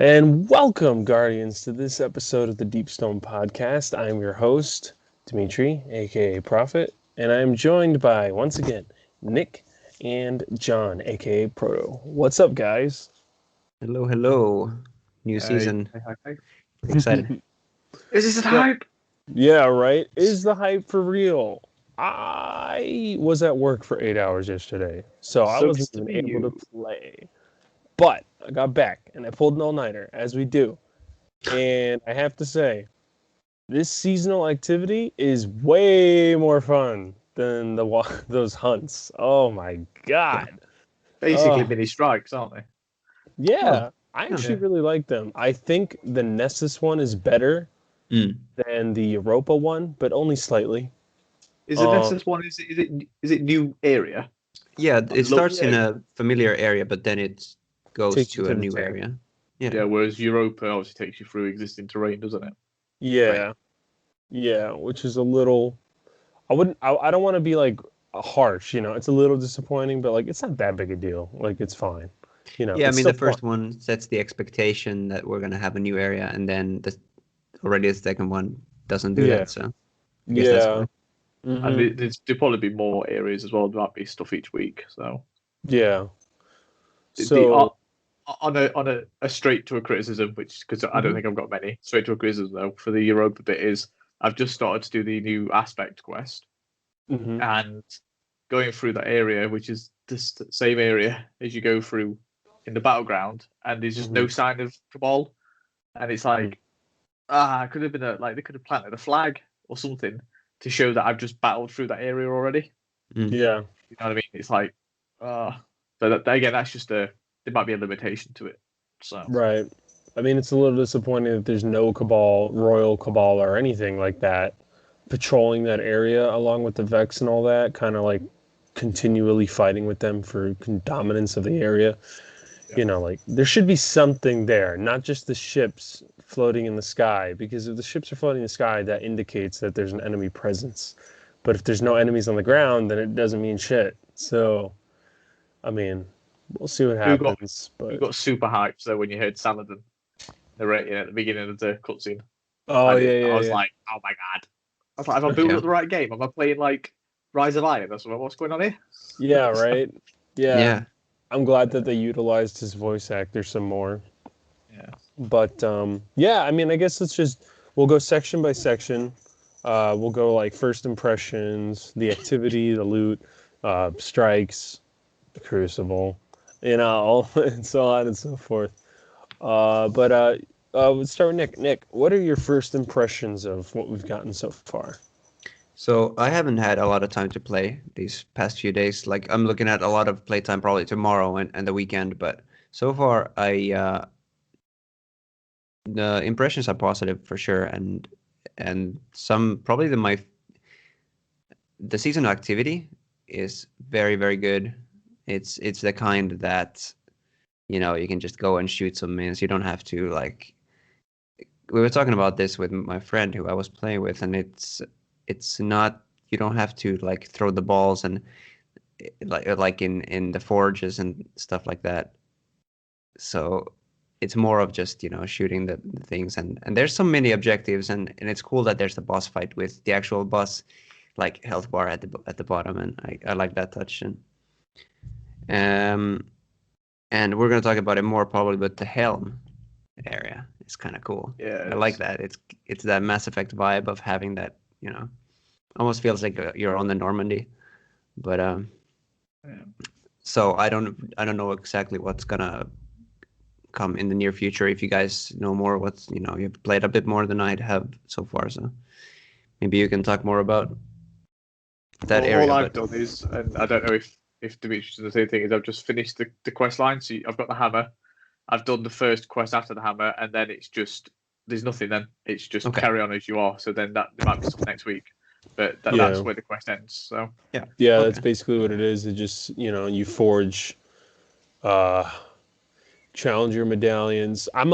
And welcome, Guardians, to this episode of the Deepstone Podcast. I'm your host, Dimitri, aka Prophet, and I'm joined by, once again, Nick and John, aka Proto. What's up, guys? Hello, hello. New Hey, season. hey, hey, hey. Excited. Is this a Yeah. hype? Yeah, right? Is the hype for real? I was at work for 8 hours yesterday, so I Sucks wasn't to even be able to you. play. But I got back, and I pulled an all-nighter, as we do. And I have to say, this seasonal activity is way more fun than those hunts. Oh my Yeah. god. Basically Oh, mini strikes, aren't they? yeah. Oh, I yeah. actually really like them. I think the Nessus one is better Mm. than the Europa one, but only slightly. Is the Um, Nessus one? Is it new area? Yeah, I it love starts in a familiar area, but then it goes takes you to to a the new tank. area. Yeah. Yeah, whereas Europa obviously takes you through existing terrain, doesn't it? Yeah. Yeah, which is a little I don't want to be like harsh, it's a little disappointing, but like it's not that big a deal. Like it's fine. Yeah, I It's mean, still the fun. first one sets the expectation that we're going to have a new area, and then already the second one doesn't do Yeah. that. So I guess that's Yeah. fine. And Hmm. there'll probably be more areas as well. There might be stuff each week. So Yeah. the So, on a straight to a criticism, which because I don't mhm, think I've got many straight to a criticism though for the Europa bit is I've just started to do the new aspect quest mhm, and going through that area, which is the same area as you go through in the battleground, and there's just no mhm, sign of Cabal, and it's mhm. like it could have been like they could have planted a flag or something to show that I've just battled through that area already. Mm. Yeah. You know what I mean? It's like so again, that's just there might be a limitation to it. So Right. I mean, it's a little disappointing that there's no Cabal, Royal Cabal, or anything like that patrolling that area along with the Vex and all that, kind of like continually fighting with them for dominance of the area. yeah, Like there should be something there, not just the ships floating in the sky, because if the ships are floating in the sky, that indicates that there's an enemy presence. But if there's no enemies on the ground, then it doesn't mean shit. So, I mean, we'll see what who got happens. who But got super hyped though when you heard Saladin narrating at the beginning of the cutscene? oh I yeah, did. I yeah, was yeah, like, oh my god. I was like, have I built Yeah. up the right game? Am I playing like Rise of Iron or something? What's going on here? yeah, right, yeah. Yeah. I'm glad that they utilized his voice actor some more. Yeah. But yeah, I mean, I guess we'll go section by section. We'll go like first impressions, the activity, the loot, strikes, the crucible, and so on and so forth. But let's start with Nick. Nick, what are your first impressions of what we've gotten so far? So I haven't had a lot of time to play these past few days. Like I'm looking at a lot of playtime probably tomorrow and the weekend, but so far the impressions are positive for sure, and some probably the seasonal activity is very very good. It's the kind that you can just go and shoot some mins. You don't have to like we were talking about this with my friend who I was playing with, and it's not you don't have to like throw the balls and like in the forges and stuff like that. So it's more of just shooting the things and there's so many objectives and it's cool that there's the boss fight with the actual boss like health bar at the bottom, and I like that touch. Um and we're gonna talk about it more probably, but the helm area is kind of cool. Yeah, I it like is. that. It's that Mass Effect vibe of having that. Almost feels like you're on the Normandy. But Yeah. so I don't know exactly what's gonna come in the near future. If you guys know more, you've played a bit more than I have so far, so maybe you can talk more about that Well, all area. I've But done is, and I don't know if Dimitri's done the same thing, is I've just finished the quest line. So I've got the hammer. I've done the first quest after the hammer, and then it's just there's nothing. Then it's just okay, carry on as you are. So then that there might be stuff next week, but that's Yeah, where the quest ends. So yeah, yeah, that's okay, basically what it is. It just you forge uh, challenger medallions. I'm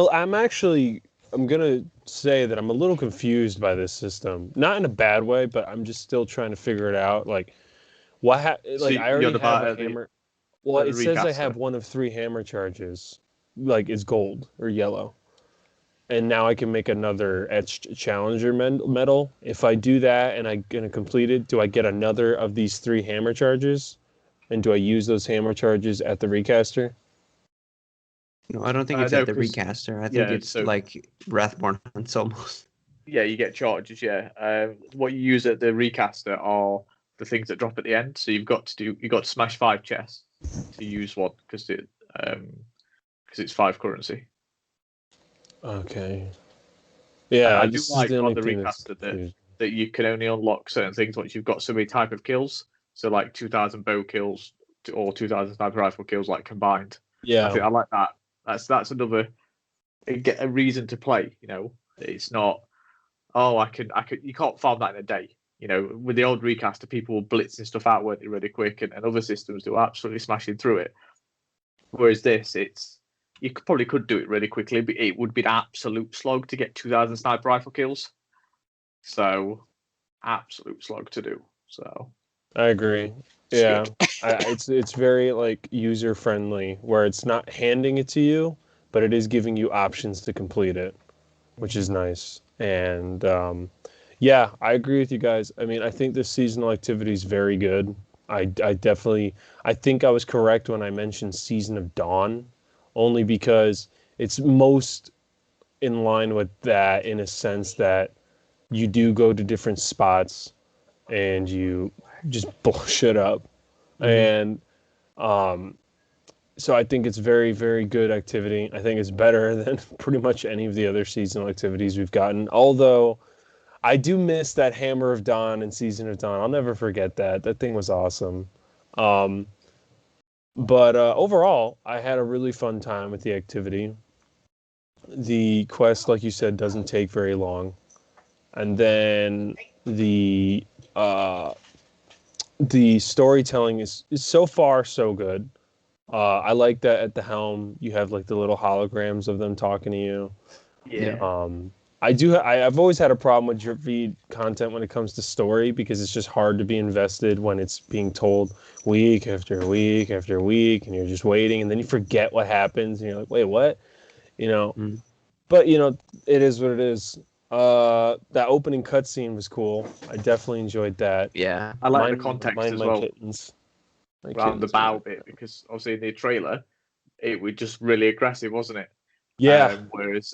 gonna say that I'm a little confused by this system. Not in a bad way, but I'm just still trying to figure it out. Like so like I you're already on have about a the hammer. Well, the it says I recaster. have one of three hammer charges. like is gold or yellow. And now I can make another etched challenger medal. If I do that and I'm gonna complete it, do I get another of these 3 hammer charges? And do I use those hammer charges at the recaster? No, I don't think it's No, at the 'cause- recaster. I think yeah, it's so- like Wrathborn hunts almost. Yeah, you get charges. Yeah. What you use at the recaster are the things that drop at the end. So you've got to smash 5 chests to use one because it's 5 currency. Okay. Yeah, I do this is like the on only the thing that's recaster confusing. that you can only unlock certain things once you've got so many type of kills. So like 2,000 bow kills or 2,000 sniper rifle kills like combined. Yeah. I think I like that. That's another get a reason to play. You know, it's not. Oh, I could. You can't farm that in a day. You know, with the old recaster, people were blitzing stuff out, weren't they, really quick, and other systems they were absolutely smashing through it. Whereas this, you probably could do it really quickly, but it would be an absolute slog to get 2,000 sniper rifle kills. So, absolute slog to do. So, I agree. Yeah, it's very like user friendly, where it's not handing it to you, but it is giving you options to complete it, which is nice. And yeah, I agree with you guys. I mean, I think this seasonal activity is very good. I definitely, I think I was correct when I mentioned Season of Dawn, only because it's most in line with that in a sense that you do go to different spots and you just blow shit up. And so I think it's very, very good activity. I think it's better than pretty much any of the other seasonal activities we've gotten. Although I do miss that Hammer of Dawn and Season of Dawn. I'll never forget that. That thing was awesome. But overall, I had a really fun time with the activity. The quest, like you said, doesn't take very long. And then the storytelling is so far so good. I like that at the helm you have like the little holograms of them talking to you. yeah. I've always had a problem with drip feed content when it comes to story because it's just hard to be invested when it's being told week after week after week and you're just waiting and then you forget what happens and you're like, wait, what? You know. But you know, it is what it is. That opening cutscene was cool. I definitely enjoyed that. Yeah. I like the context as my well kittens. My around the kittens bow were- bit because obviously in the trailer it was just really aggressive, wasn't it? Yeah.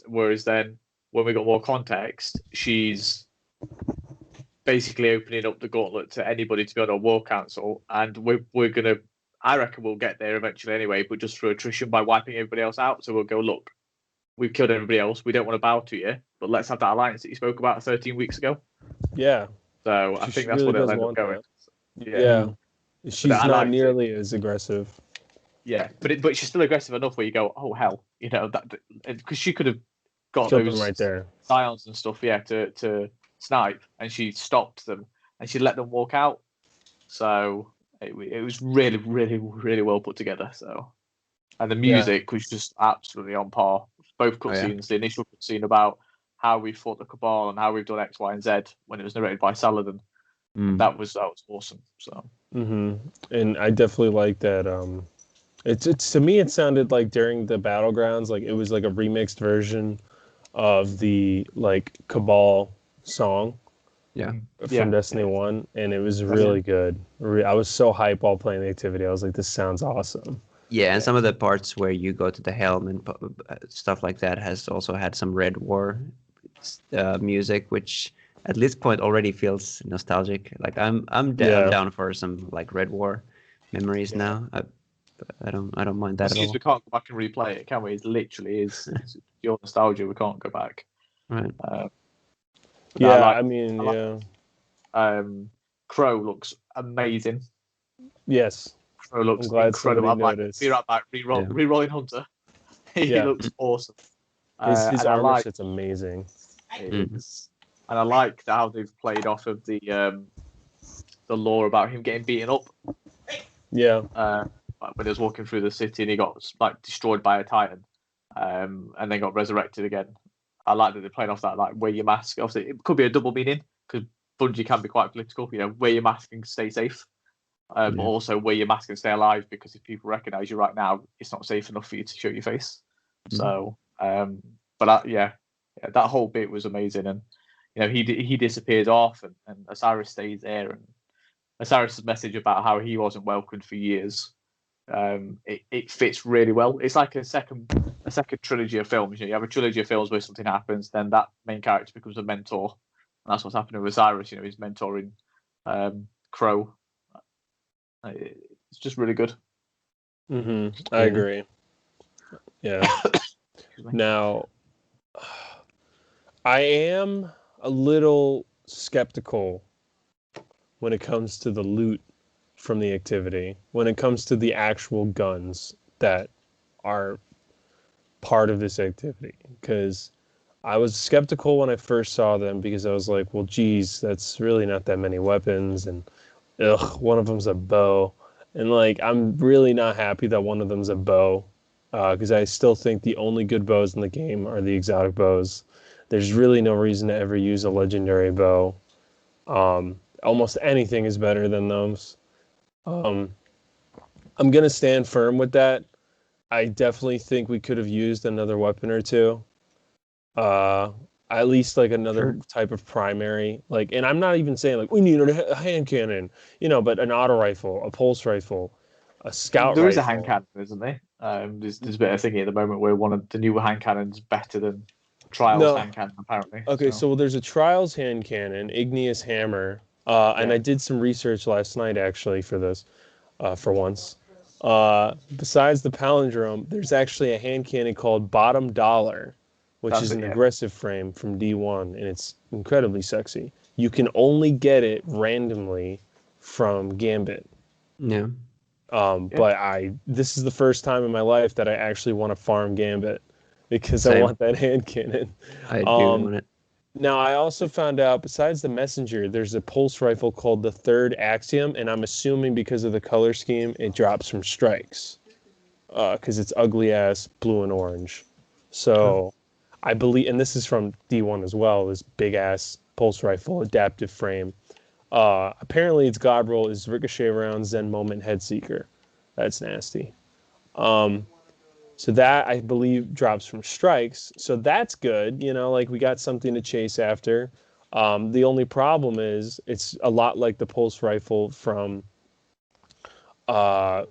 Whereas then when we got more context, she's basically opening up the gauntlet to anybody to be on a war council, and we're gonna. I reckon we'll get there eventually anyway, but just through attrition by wiping everybody else out. So we'll go, look, we've killed everybody else. We don't want to bow to you, but let's have that alliance that you spoke about 13 weeks ago. Yeah. So I She think that's really what it'll does end up want going. Yeah. She's I not liked it. nearly as aggressive. Yeah, but she's still aggressive enough where you go, oh hell, you know that because she could have got Killed those them right there. scions and stuff, yeah, to snipe, and she stopped them and she let them walk out. So it was really, really, really well put together. So, and the music was just absolutely on par. Both cutscenes, the initial cutscene about how we fought the Cabal and how we've done X, Y, and Z when it was narrated by Saladin. That was awesome. So. And I definitely like that. It's to me, it sounded like during the battlegrounds, like it was like a remixed version of the like Cabal song. From Destiny 1, and it was really good. I was so hyped while playing the activity. I was like, this sounds awesome. Yeah, and some of the parts where you go to the helm and stuff like that has also had some Red War music, which at this point already feels nostalgic. Like I'm down for some like Red War memories now. I don't mind that at all. We can't go back and replay it, can we? It literally is it's pure nostalgia. We can't go back. Right. Crow looks amazing. Yes. Crow looks incredible. I'm like, be right back. Rerolling Hunter. He looks awesome. His armor set's amazing. And I like how they've played off of the lore about him getting beaten up. Yeah. When he was walking through the city and he got like destroyed by a Titan, and then got resurrected again. I like that they're playing off that, like, wear your mask. Obviously, it could be a double meaning because Bungie can be quite political. You know, wear your mask and stay safe, but also wear your mask and stay alive because if people recognise you right now, it's not safe enough for you to show your face. So, but that whole bit was amazing, and he disappears off, and Osiris stays there, and Osiris's message about how he wasn't welcomed for years, it fits really well. It's like a second trilogy of films. You have a trilogy of films where something happens, then that main character becomes a mentor, and that's what's happening with Osiris. He's mentoring Crow. It's just really good. I agree. Yeah. Now, I am a little skeptical when it comes to the loot from the activity, when it comes to the actual guns that are part of this activity, because I was skeptical when I first saw them, because I was like, well, geez, that's really not that many weapons, and one of them's a bow, and like, I'm really not happy that one of them's a bow, because I still think the only good bows in the game are the exotic bows. There's really no reason to ever use a legendary bow. Almost anything is better than those. I'm gonna stand firm with that. I definitely think we could have used another weapon or two. At least like another type of primary. Like, and I'm not even saying like we need a hand cannon, but an auto rifle, a pulse rifle, a scout rifle. There is a hand cannon, isn't there? There's a bit of thinking at the moment where one of the newer hand cannons better than Trials hand cannon, apparently. Okay, so there's a Trials hand cannon, Igneous Hammer, and I did some research last night actually for this, for once. Besides the palindrome, there's actually a hand cannon called Bottom Dollar, which is an aggressive frame from D1, and it's incredibly sexy. You can only get it randomly from Gambit. Yeah. But this is the first time in my life that I actually want to farm Gambit, because Same. I want that hand cannon. I do want it. Now, I also found out, besides the messenger, there's a pulse rifle called the Third Axiom, and I'm assuming because of the color scheme, it drops from strikes, because it's ugly-ass blue and orange. So, I believe, and this is from D1 as well, this big-ass pulse rifle, adaptive frame. Apparently, its god roll is ricochet round, Zen moment, head seeker. That's nasty. So that, I believe, drops from strikes. So that's good. Like, we got something to chase after. The only problem is it's a lot like the pulse rifle from the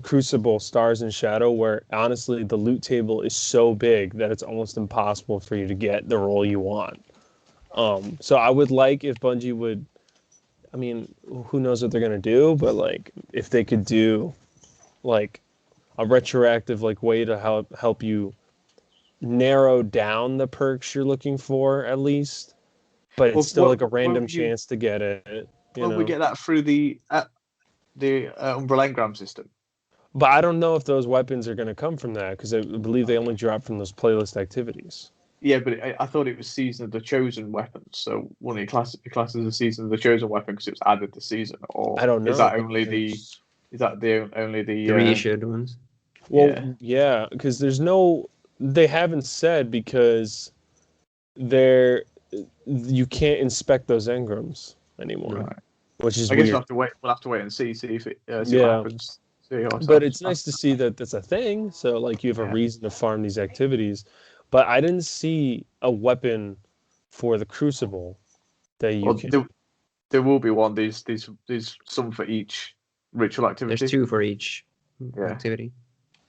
Crucible Stars and Shadow, where, honestly, the loot table is so big that it's almost impossible for you to get the roll you want. So I would like if Bungie would, I mean, who knows what they're going to do, but, like, if they could do, like, a retroactive way to help you narrow down the perks you're looking for, at least, but it's still like a random chance to get it. We get that through the Umbrella Engram system. But I don't know if those weapons are going to come from that, because I believe they only drop from those playlist activities. Yeah, but I thought it was Season of the Chosen weapons. So one of the classes as a Season of the Chosen weapon because it was added this season, or I don't know. Is that only the reissued ones? Well, yeah, because they haven't said, because you can't inspect those engrams anymore, right. Which is I guess weird. we'll have to wait and see if it what happens. But it's nice to see that that's a thing. So you have a reason to farm these activities. But I didn't see a weapon for the Crucible that you can. There will be one. There's some for each ritual activity. There's 2 for each activity.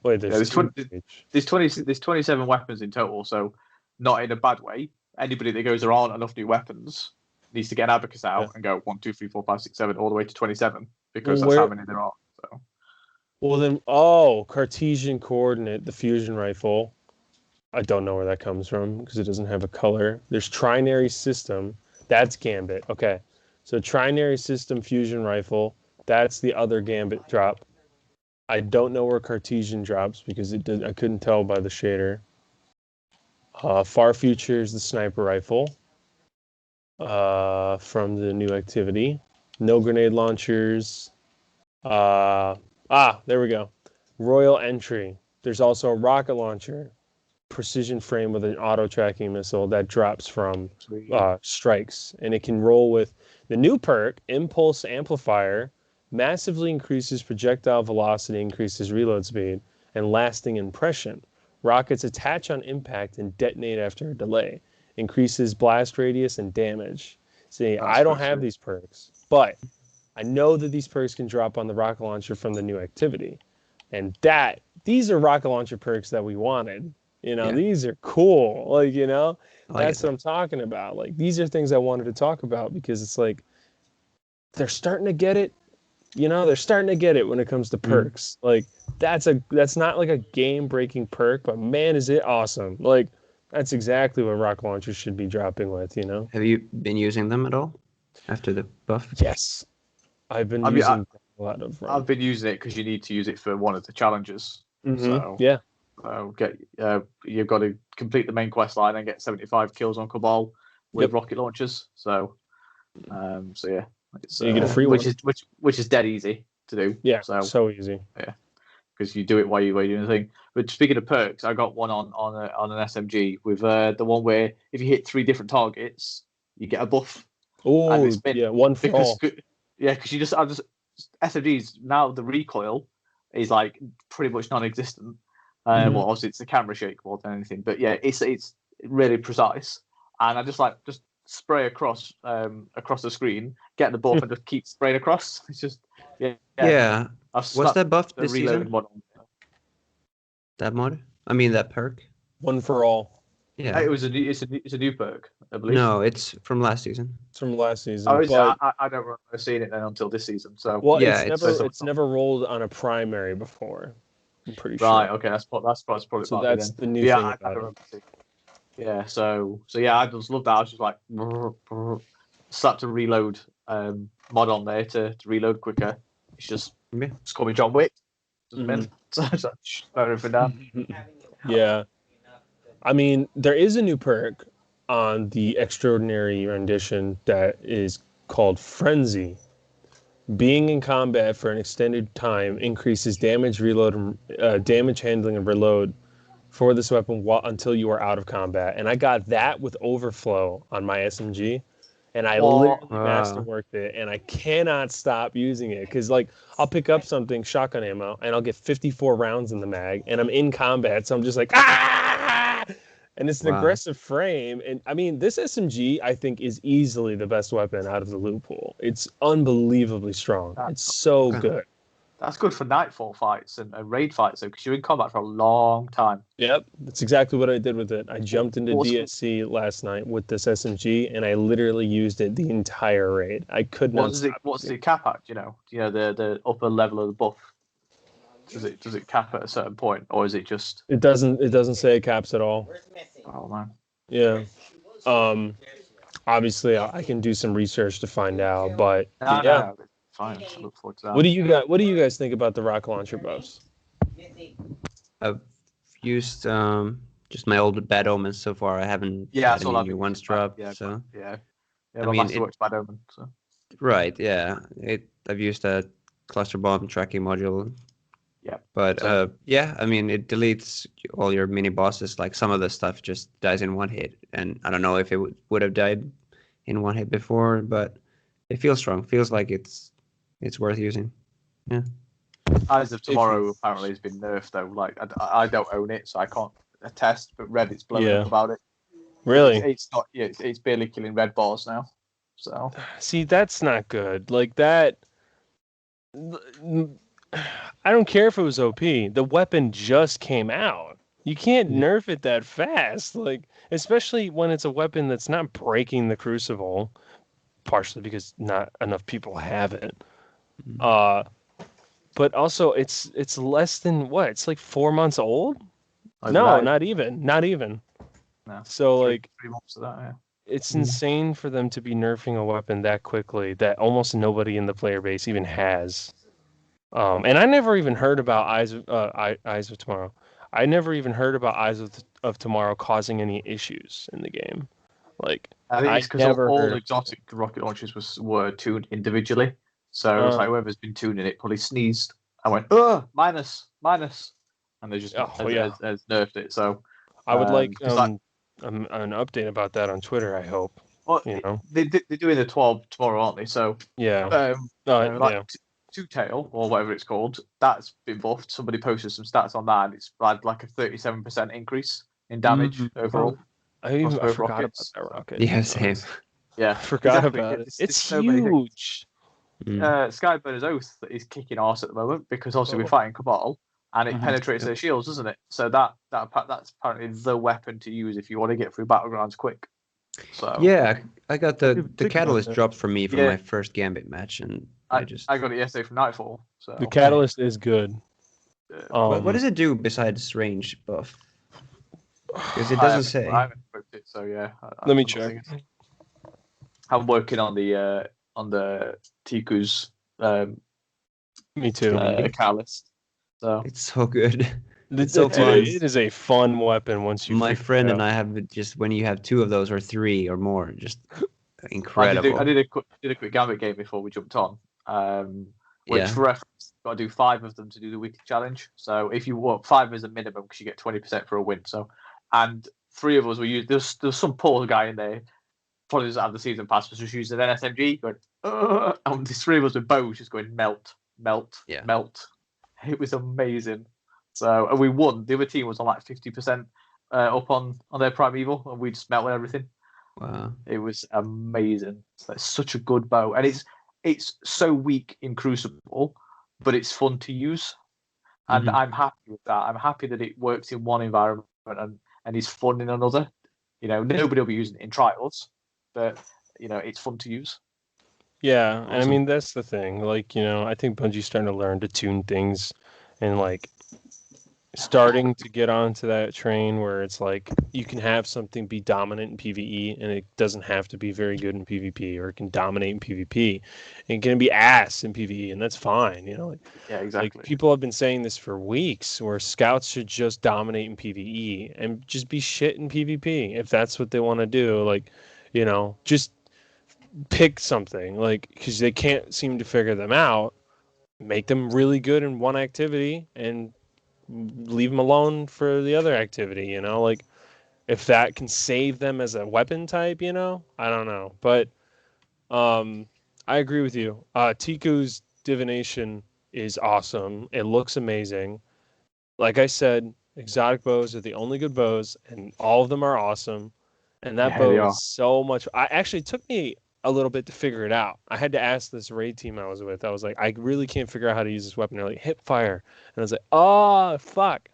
Wait, there's 27 weapons in total. So not in a bad way. Anybody that goes, there aren't enough new weapons, needs to get an abacus out and go 1, 2, 3, 4, 5, 6, 7 all the way to 27, because that's how many there are. So. Well then, Cartesian coordinate, the fusion rifle. I don't know where that comes from because it doesn't have a color. There's trinary system. That's Gambit. Okay. So trinary system fusion rifle. That's the other Gambit drop. I don't know where Cartesian drops because I couldn't tell by the shader. Far Future is the sniper rifle from the new activity. No grenade launchers. There we go. Royal Entry. There's also a rocket launcher. Precision frame with an auto tracking missile that drops from strikes, and it can roll with the new perk Impulse Amplifier. Massively increases projectile velocity, increases reload speed, and lasting impression. Rockets attach on impact and detonate after a delay. Increases blast radius and damage. See, I don't have these perks, but I know that these perks can drop on the rocket launcher from the new activity. And these are rocket launcher perks that we wanted. These are cool. Like, that's what I'm talking about. Like, these are things I wanted to talk about because it's like they're starting to get it. They're starting to get it when it comes to perks. Like, that's not like a game-breaking perk, but man, is it awesome. Like, that's exactly what rocket launchers should be dropping with, Have you been using them at all after the buff? Yes. I've been using a lot of. I've been using it because you need to use it for one of the challenges. Mm-hmm. So yeah, you've got to complete the main quest line and get 75 kills on Cabal with rocket launchers. So yeah, so you get a free one, which is dead easy to do. Yeah, so easy. Yeah, because you do it while you're doing the thing. But speaking of perks, I got one on an SMG with the one where if you hit 3 different targets, you get a buff. Oh, yeah, one for all. Yeah, because SMGs now the recoil is like pretty much non-existent. Well, obviously it's the camera shake more than anything, but yeah, it's really precise. And I just spray across the screen, get the buff, and just keep spraying across. It's just yeah. What's that buff this season? Mod on. That mod? I mean that perk. One for all. Yeah, it's a new perk, I believe. No, it's from last season. It's from last season. Oh, but... I don't remember seeing it then until this season. So it's never rolled on a primary before. I'm pretty sure. Right. Okay. That's probably so that's the new thing about it. Yeah. So yeah, I just love that. I was just like slapped a reload mod on there to reload quicker. It's called me John Wick. Just everything down. Yeah. I mean, there is a new perk on the Extraordinary Rendition that is called Frenzy. Being in combat for an extended time increases damage, damage handling, and reload for this weapon until you are out of combat. And I got that with Overflow on my SMG, and I literally masterworked it, and I cannot stop using it because, like, I'll pick up something, shotgun ammo, and I'll get 54 rounds in the mag, and I'm in combat, so I'm just like, and it's an aggressive frame. And I mean, this SMG, I think, is easily the best weapon out of the loot pool. It's unbelievably strong. It's so good. That's good for nightfall fights and raid fights, though, because you're in combat for a long time. Yep, that's exactly what I did with it. I jumped into DSC last night with this SMG, and I literally used it the entire raid. I could not. What's the cap at? Do you know the upper level of the buff? Does it cap at a certain point, or is it just? It doesn't say it caps at all. Oh man. Yeah. Obviously, I can do some research to find out, but No, fine. I look forward to that. What do you guys think about the rocket launcher buffs? I've used just my old Bad Omens so far. I haven't had any new ones drop. Yeah. I mean, it's Bad Omen. So. Right. Yeah. I've used a cluster bomb tracking module. Yeah. But I mean, it deletes all your mini bosses. Like some of the stuff just dies in one hit, and I don't know if it would have died in one hit before, but it feels strong. Feels like it's worth using. Yeah. Eyes of Tomorrow apparently has been nerfed though. Like I don't own it, so I can't attest. But Reddit's blowing up about it. Really? It's not. Yeah, it's barely killing red bars now. So see, that's not good. Like that. I don't care if it was OP. The weapon just came out. You can't nerf it that fast. Like, especially when it's a weapon that's not breaking the Crucible, partially because not enough people have it. But also it's less than what? It's like 4 months old? No, not even. No. So 3 like 3 months of that, yeah. It's insane for them to be nerfing a weapon that quickly that almost nobody in the player base even has. And I never even heard about Eyes of Tomorrow. I never even heard about Eyes of Tomorrow causing any issues in the game. Like, I think it's because all exotic rocket launchers were tuned individually. So it's like whoever's been tuning it probably sneezed and went, minus. And they just has nerfed it. So I would like an update about that on Twitter, I hope. Well, they're doing the 12 tomorrow, aren't they? So yeah. Two Tail or whatever it's called, that's been buffed. Somebody posted some stats on that, and it's had like a 37% increase in damage overall. I both forgot rockets. about that rocket. Yeah, to be same. honest. Yeah, I forgot exactly. about it. There's It's so many things. huge. Skyburner's Oath is kicking arse at the moment because obviously we're fighting Cabal, and it penetrates their shields, doesn't it? So that's apparently the weapon to use if you want to get through battlegrounds quick. So Yeah, I got the think about catalyst that. dropped from me from Yeah. my first Gambit match, and I just. I got it yesterday from Nightfall. So The catalyst is good. What does it do besides range buff? Because it I doesn't haven't- say. I haven't equipped it, so yeah. Let me I'm check. looking at- I'm working on the Tiku's Me too. catalyst. So It's so good. It's so fun. It is a fun weapon once you. My figure it friend out. and I have just when you have 2 of those or 3 or more, just incredible. I did a quick Gambit game before we jumped on. Which Yeah. for reference, got to do 5 of them to do the weekly challenge. So if you want 5 as a minimum, because you get 20% for a win. So, and 3 of us were using. There's some poor guy in there, probably doesn't have the season pass, was just using an SMG. Going, and these 3 of us with bows just going melt, melt, Yeah. melt. It was amazing. So and we won. The other team was on like 50% up on their primeval, and we just melted everything. Wow. It was amazing. It's such a good bow, and it's so weak in Crucible, but it's fun to use, and Mhm. I'm happy with that. I'm happy that it works in one environment and is fun in another. You know, nobody will be using it in trials, but you know, it's fun to use. Yeah, and I Awesome. mean that's the thing. Like, I think Bungie's starting to learn to tune things and like starting to get onto that train where it's like you can have something be dominant in PvE and it doesn't have to be very good in PvP, or it can dominate in PvP. And it can be ass in PvE, and that's fine, like Yeah, exactly. like people have been saying this for weeks, where scouts should just dominate in PvE and just be shit in PvP if that's what they want to do. Like, just pick something, like, because they can't seem to figure them out. Make them really good in one activity and leave them alone for the other activity. Like if that can save them as a weapon type. I don't know, but I agree with you. Tiku's divination is awesome. It looks amazing. Like I said, exotic bows are the only good bows, and all of them are awesome. And that Yeah, they bow are. is so much. I actually took me a little bit to figure it out. I had to ask this raid team I was with. I was like, I really can't figure out how to use this weapon. They're like, hip fire. And I was like, oh, fuck.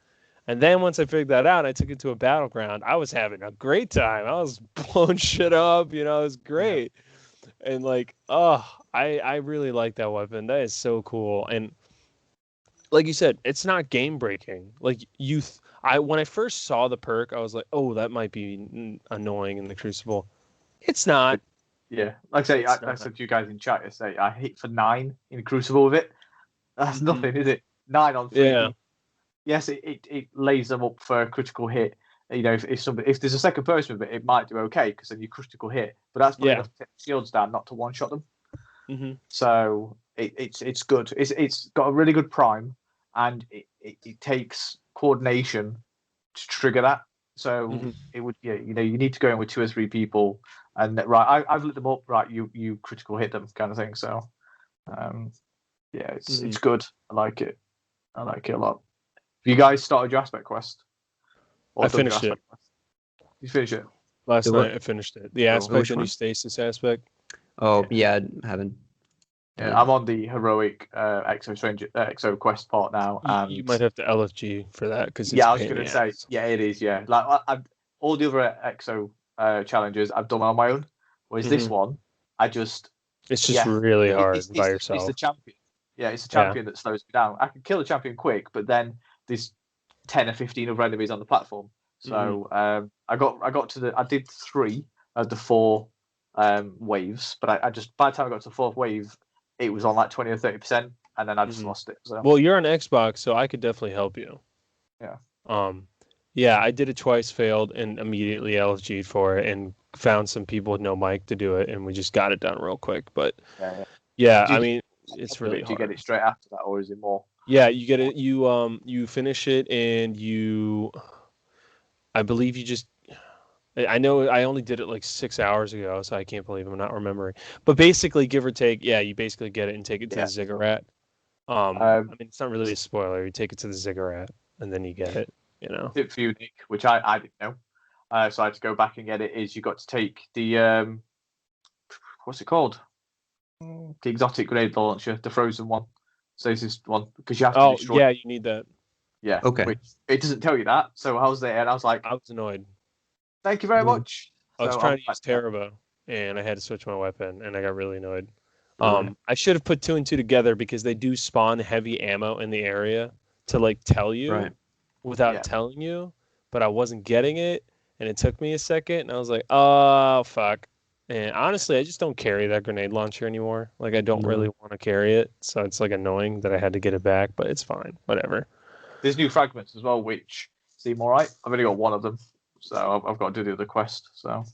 And then once I figured that out, I took it to a battleground. I was having a great time. I was blowing shit up. It was great. And like, I really like that weapon. That is so cool. And like you said, it's not game breaking. Like when I first saw the perk, I was like, oh, that might be annoying in the Crucible. It's not. Yeah, like I say, It's I not. said to you guys in chat yesterday, I hit for 9 in Crucible with it. That's Mhm. nothing, is it? 9 on 3. Yeah. Yes, it lays them up for a critical hit. If there's a second person with it, it might do okay because then you critical hit. But that's not Yeah. enough to take shields down, not to one shot them. Mm-hmm. So it's good. It's got a really good prime, and it takes coordination to trigger that. So Mhm. it would you need to go in with 2 or 3 people, and I've lit them up. Right, you critical hit them kind of thing. So yeah, it's good. I like it. I like it a lot. Have you guys started your aspect quest? Or I done your finished it. aspect quest? You finish it? Last The night what? I finished it. The Oh, aspect, which the new one? stasis aspect. Oh yeah, I haven't. Yeah, I'm on the heroic Exo quest part now, and You might have to LFG for that because I was going to say, yeah, it is. Yeah, like all the other Exo challenges I've done on my own, whereas this one, I just it's just really hard by yourself. It's the champion. Yeah, it's the champion that slows me down. I can kill the champion quick, but then there's 10 or 15 other enemies on the platform. So I did 3 of the 4 waves, but I just by the time I got to the 4th wave, it was on like 20 or 30%, and then I just lost it. So. Well, you're on Xbox, so I could definitely help you. Yeah. Yeah, I did it twice, failed, and immediately LFG'd for it, and found some people with no mic to do it, and we just got it done real quick. But yeah, I mean, it's really hard. Do you get it straight after that, or is it more? Yeah, you get it. You finish it, and I believe you just. I know I only did it like 6 hours ago, so I can't believe I'm not remembering. But basically, give or take, yeah, you basically get it and take it to the ziggurat. I mean, it's not really a spoiler. You take it to the ziggurat, and then you get it. You know. Tip for you, Nick, which I didn't know. So I had to go back and get it. Is you got to take the what's it called? The exotic grenade launcher, the frozen one. So this is one because you have to destroy. Yeah, you need that. Yeah. Okay. Which it doesn't tell you that. So I was there and I was like, I was annoyed. thank you very much. I was So trying to use Terrabo, and I had to switch my weapon, and I got really annoyed. Really? I should have put 2 and 2 together because they do spawn heavy ammo in the area to like tell you Right. without telling you, but I wasn't getting it, and it took me a second, and I was like, oh fuck. And honestly, I just don't carry that grenade launcher anymore. Like I don't really want to carry it, so it's like annoying that I had to get it back, but it's fine, whatever. There's new fragments as well, which seem all right. I've only got one of them, so I've got to do the other quest. So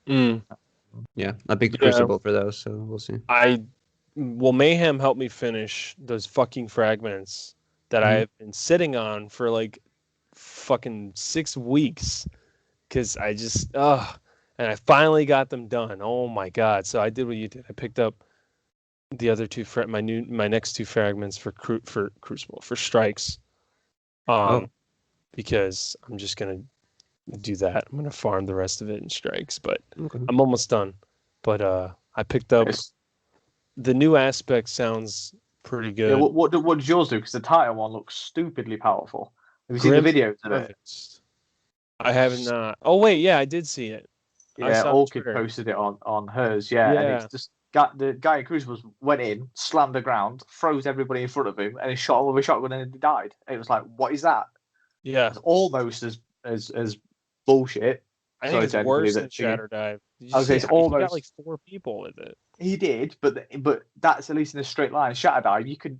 Yeah, I picked the Crucible for those, so we'll see. Mayhem helped me finish those fucking fragments that I have been sitting on for like fucking 6 weeks because I just and I finally got them done. Oh my god! So I did what you did. I picked up the other 2 my next 2 fragments for Crucible for strikes. Because I'm just gonna do that. I'm gonna farm the rest of it in strikes, but I'm almost done. But I picked up the new aspect. Sounds pretty good. Yeah, what did yours do? Because the Titan one looks stupidly powerful. Have you seen the videos of it? I haven't. Oh wait, yeah, I did see it. Yeah, Orchid posted it on hers. Yeah, and it's just the guy in Crucibles went in, slammed the ground, froze everybody in front of him, and he shot him with a shotgun and he died. And it was like, what is that? Yeah, it's almost as bullshit. I think it's worse than Shatter Dive. Okay, it's almost. He got like 4 people with it. He did, but that's at least in a straight line. Shatter Dive, you can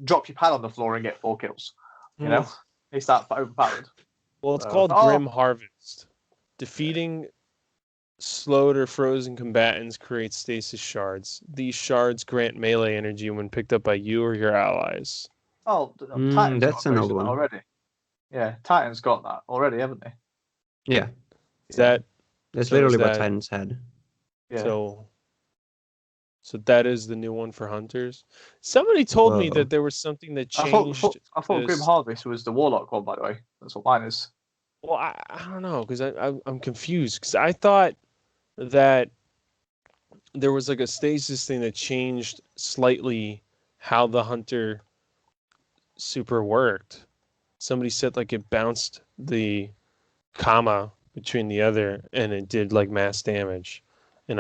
drop your pad on the floor and get 4 kills. You know, it's that overpowered. Well, it's called Grim Harvest. Defeating slowed or frozen combatants creates stasis shards. These shards grant melee energy when picked up by you or your allies. Oh, that's an old one already. Yeah, Titan's got that already, haven't they? Yeah. That's literally what Titans had. Yeah. So that is the new one for hunters. Somebody told me that there was something that changed. I thought Grim Harvest was the Warlock one, by the way. That's what mine is. Well, I don't know, because I'm confused, because I thought that there was like a stasis thing that changed slightly how the hunter super worked. Somebody said like it bounced the comma between the other and it did like mass damage. And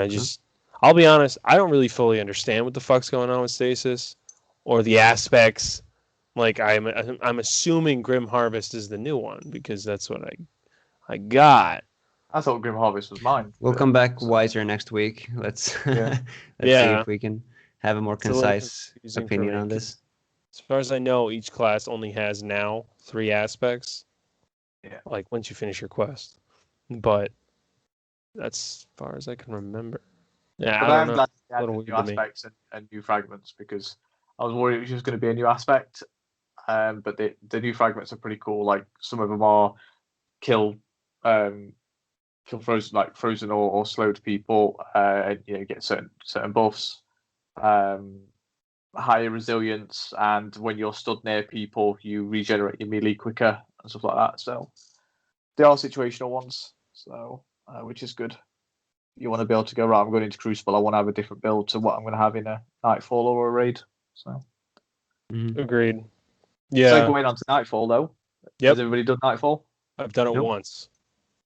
I'll be honest, I don't really fully understand what the fuck's going on with stasis or the aspects. Like I'm assuming Grim Harvest is the new one because that's what I got. I thought Grim Harvest was mine. We'll come back wiser next week. Let's see if we can have a more concise opinion on this. As far as I know, each class only has now 3 aspects. Yeah. Like once you finish your quest. But that's as far as I can remember. Yeah, but I'm glad they added new aspects and new fragments because I was worried it was just going to be a new aspect. But the new fragments are pretty cool. Like some of them are kill frozen or slowed people, and get certain buffs, higher resilience, and when you're stood near people, you regenerate your melee quicker and stuff like that. So they are situational ones, so which is good. You want to be able to go, right, I'm going into Crucible, I want to have a different build to what I'm going to have in a Nightfall or a raid. So agreed. Yeah. So going on to Nightfall though. Yep. Has everybody done Nightfall? I've done it once.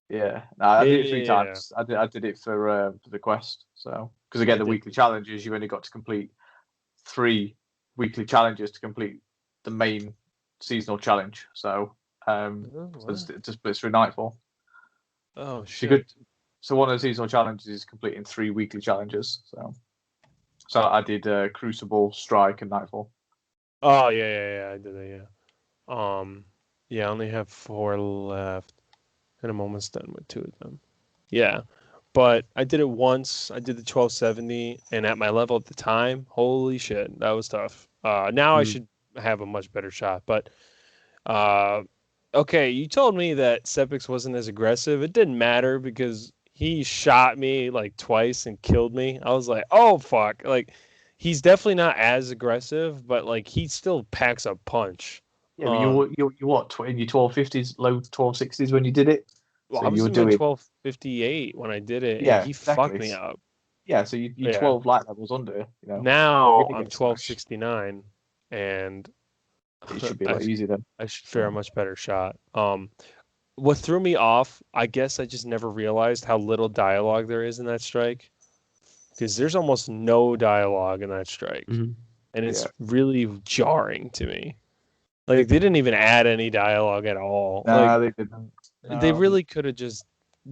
Yeah, no, I did it 3 times. I did it for the quest. So because again, the weekly challenges, you only got to complete 3 weekly challenges to complete the main seasonal challenge. So it just splits through Nightfall. Oh shit! So one of the seasonal challenges is completing 3 weekly challenges. So I did Crucible, Strike, and Nightfall. Oh yeah, I did that. Yeah, I only have 4 left. And I'm almost done with 2 of them. Yeah. But I did it once. I did the 1270. And at my level at the time, holy shit, that was tough. Now I should have a much better shot. But, okay, you told me that Sepix wasn't as aggressive. It didn't matter because he shot me like twice and killed me. I was like, oh, fuck. Like, he's definitely not as aggressive, but like he still packs a punch. Yeah, but you what in your 1250s, low 1260s when you did it. Well, So I was you were in my doing 1258 when I did it, and yeah, he fucked exactly. me up. Yeah, so you Yeah. 12 light levels under. You know, Now you're gonna I'm get smashed. 1269, and It should be a lot easier then. I should fare a much better shot. What threw me off, I guess I just never realized how little dialogue there is in that strike, because there's almost no dialogue in that strike, Mhm. and it's Yeah. really jarring to me. Like they didn't even add any dialogue at all. Nah, Like they didn't. they No. really could have just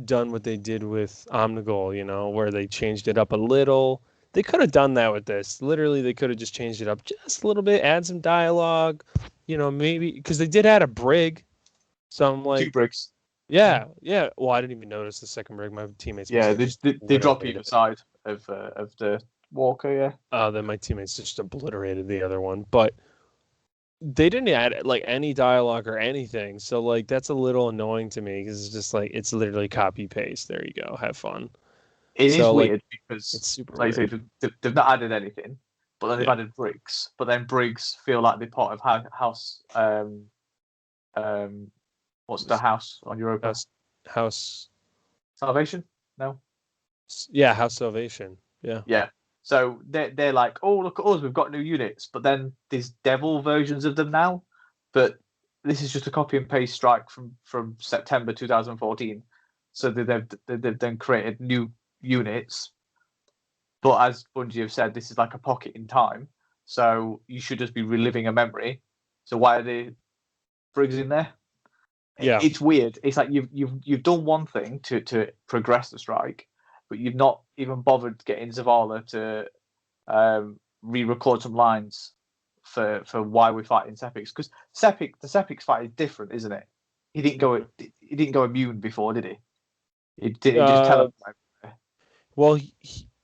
done what they did with Omnigul, you know, where they changed it up a little. They could have done that with this. Literally, they could have just changed it up just a little bit, add some dialogue, you know, maybe because they did add a brig. So I'm 2 like, bricks. yeah. Well, I didn't even notice the second brig. My teammates. Yeah, must they have just drop obliterated either it. side of the walker. Yeah. Then my teammates just obliterated the other one, but they didn't add like any dialogue or anything. So like that's a little annoying to me because it's just like it's literally copy paste. There you go. Have fun. It is So, like, weird because, it's super like you weird. say, they've not added anything, but then they've Yeah. added bricks. But then bricks feel like they're part of house. What's the house on Europa? House. Salvation? No. Yeah, House Salvation. Yeah. Yeah. So they're like, oh, look at us, we've got new units. But then there's devil versions of them now. But this is just a copy and paste strike from September 2014. So they've then created new units. But as Bungie have said, this is like a pocket in time. So you should just be reliving a memory. So why are the brigs in there? Yeah. It's weird. It's like you've done one thing to progress the strike, but you've not even bothered getting Zavala to re-record some lines for why we're fighting Sepiks. Because the Sepiks fight is different, isn't it? He didn't go immune before, did he? He just teleported. Well,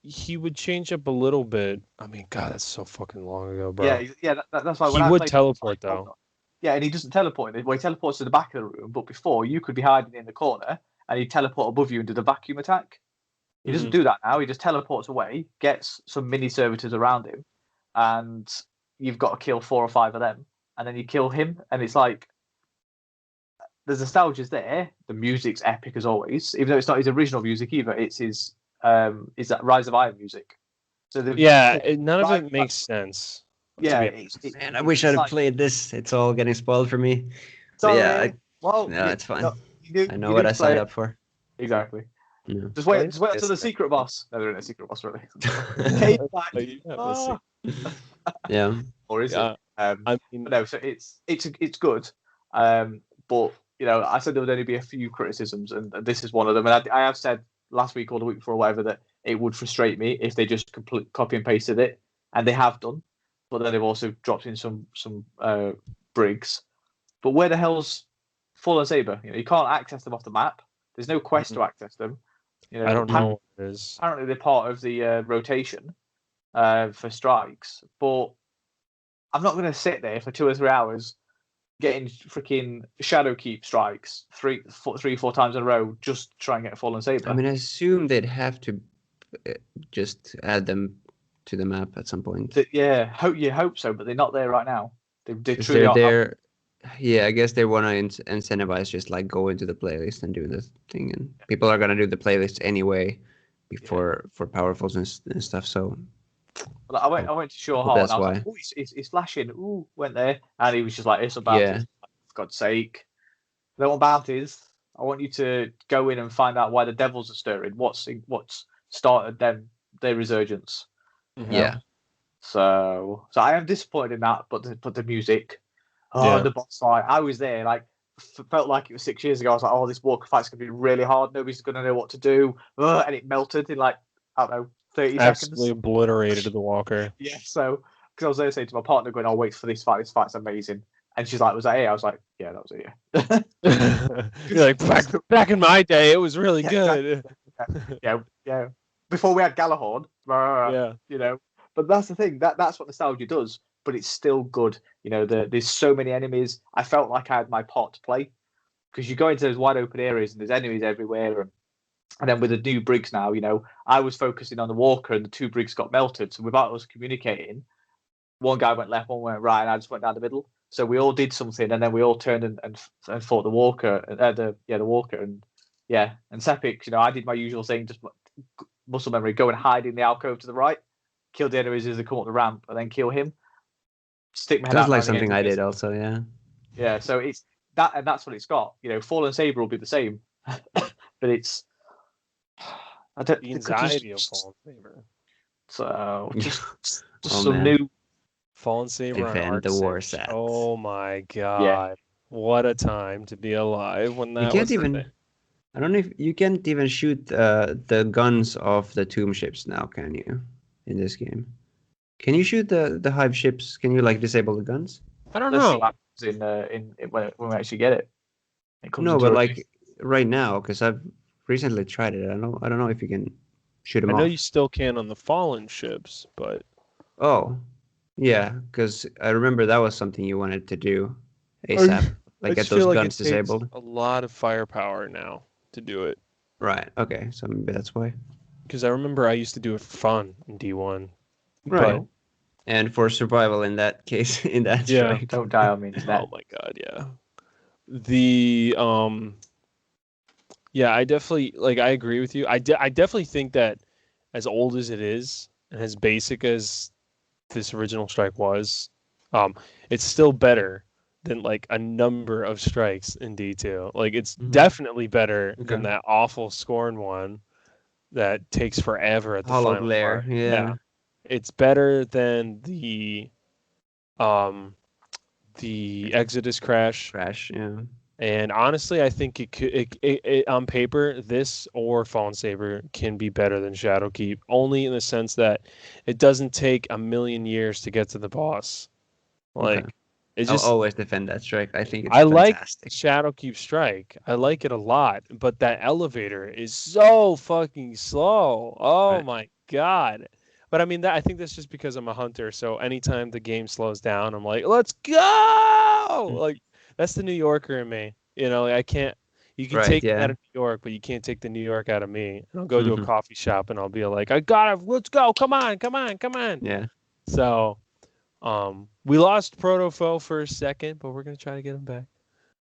he would change up a little bit. I mean, God, that's so fucking long ago, bro. Yeah. That's why he would teleport though. Yeah, and he doesn't teleport. Well, he teleports to the back of the room, but before you could be hiding in the corner, and he'd teleport above you and do the vacuum attack. He doesn't do that now. He just teleports away, gets some mini servitors around him, and you've got to kill 4 or 5 of them, and then you kill him, and it's like there's nostalgia's there. The music's epic as always, even though it's not his original music either. It's his is that Rise of Iron music. So none of it makes sense. Yeah, man, I wish I'd have played this. It's all getting spoiled for me. Sorry. Yeah, well, no, it's fine. I know you what I did play signed it. up for. Exactly. Yeah. Just wait until the secret boss. No, there isn't a secret boss really. Came back. Yeah. Or is it? I mean, no. So it's good. But you know, I said there would only be a few criticisms, and this is one of them. And I have said last week or the week before, or whatever, that it would frustrate me if they just copy and pasted it, and they have done. But then they've also dropped in some brigs. But where the hell's Fallen Saber? You know, you can't access them off the map. There's no quest to access them. You know, I don't know what it is. Apparently, they're part of the rotation for strikes. But I'm not going to sit there for 2 or 3 hours getting freaking Shadowkeep strikes 3-4 times in a row just to try and get a Fallen Saber. I mean, I assume they'd have to just add them to the map at some point. Yeah, hope so, but they're not there right now. They truly they're are there. Yeah, I guess they want to incentivize just like go into the playlist and do this thing, and people are gonna do the playlist anyway for powerfuls and stuff. So well, I went to Shore Hall and I was like, oh, he's flashing. Ooh, went there, and he was just like, it's about for God's sake. I don't want bounties. I want you to go in and find out why the devils are stirring. What's started their resurgence. Yeah. So I am disappointed in that, but the music, the boss fight, I was there. Like, felt like it was 6 years ago. I was like, oh, this Walker fight's gonna be really hard. Nobody's gonna know what to do, and it melted in like I don't know 30 Absolutely seconds. Obliterated the Walker. Yeah. So because I was there saying to my partner, going, "I'll wait for this fight. This fight's amazing." And she's like, "Was that it?" I was like, "Yeah, that was it." Yeah. You're like back in my day, it was really good. Exactly. Yeah. Before we had Galahorn, you know. But that's the thing. That's what nostalgia does. But it's still good. You know, there's so many enemies. I felt like I had my part to play because you go into those wide open areas and there's enemies everywhere, and And then with the new brigs now, I was focusing on the walker, and the two brigs got melted. So without us communicating, one guy went left, one went right, and I just went down the middle. So we all did something, and then we all turned and fought the walker, the walker, and Sepix. I did my usual thing, just muscle memory, go and hide in the alcove to the right, kill the enemies as they come up the ramp, and then kill him. Stick my head out. Sounds like something I did also, yeah. Yeah, so it's that, and that's what it's got. Fallen Saber will be the same, but it's the anxiety of Fallen Saber. So just some new Fallen Saber Defend the war set. Oh my god! What a time to be alive when that you can't even. I don't know if you can't even shoot the guns of the tomb ships now, can you? In this game, can you shoot the hive ships? Can you disable the guns? I don't know. In when we actually get it. No, but right now, because I've recently tried it. I don't know if you can shoot them off. I know you still can on the Fallen ships, but oh, yeah, because I remember that was something you wanted to do ASAP, get those guns disabled. A lot of firepower now to do it. Right. Okay. So maybe that's why. Because I remember I used to do it for fun in D1. Right. But... and for survival in that case, in that strike. Don't die on me. Oh my god, yeah. I definitely I agree with you. I definitely think that as old as it is and as basic as this original strike was, it's still better than a number of strikes in D2. It's definitely better than that awful Scorn one that takes forever at the Hollow final Glare. part. Yeah. It's better than the Exodus Crash. Yeah. And honestly, I think it on paper, this or Fallen Saber can be better than Shadowkeep, only in the sense that it doesn't take a million years to get to the boss. It's just, I'll always defend that strike. I think it's fantastic. Shadowkeep Strike. I like it a lot, but that elevator is so fucking slow. Oh my god. But I mean, I think that's just because I'm a hunter. So anytime the game slows down, I'm like, let's go! That's the New Yorker in me. I can't. You can take me out of New York, but you can't take the New York out of me. And I'll go to a coffee shop and I'll be like, I got it. Let's go. Come on. Yeah. So, we lost Protofo for a second, but we're gonna try to get him back.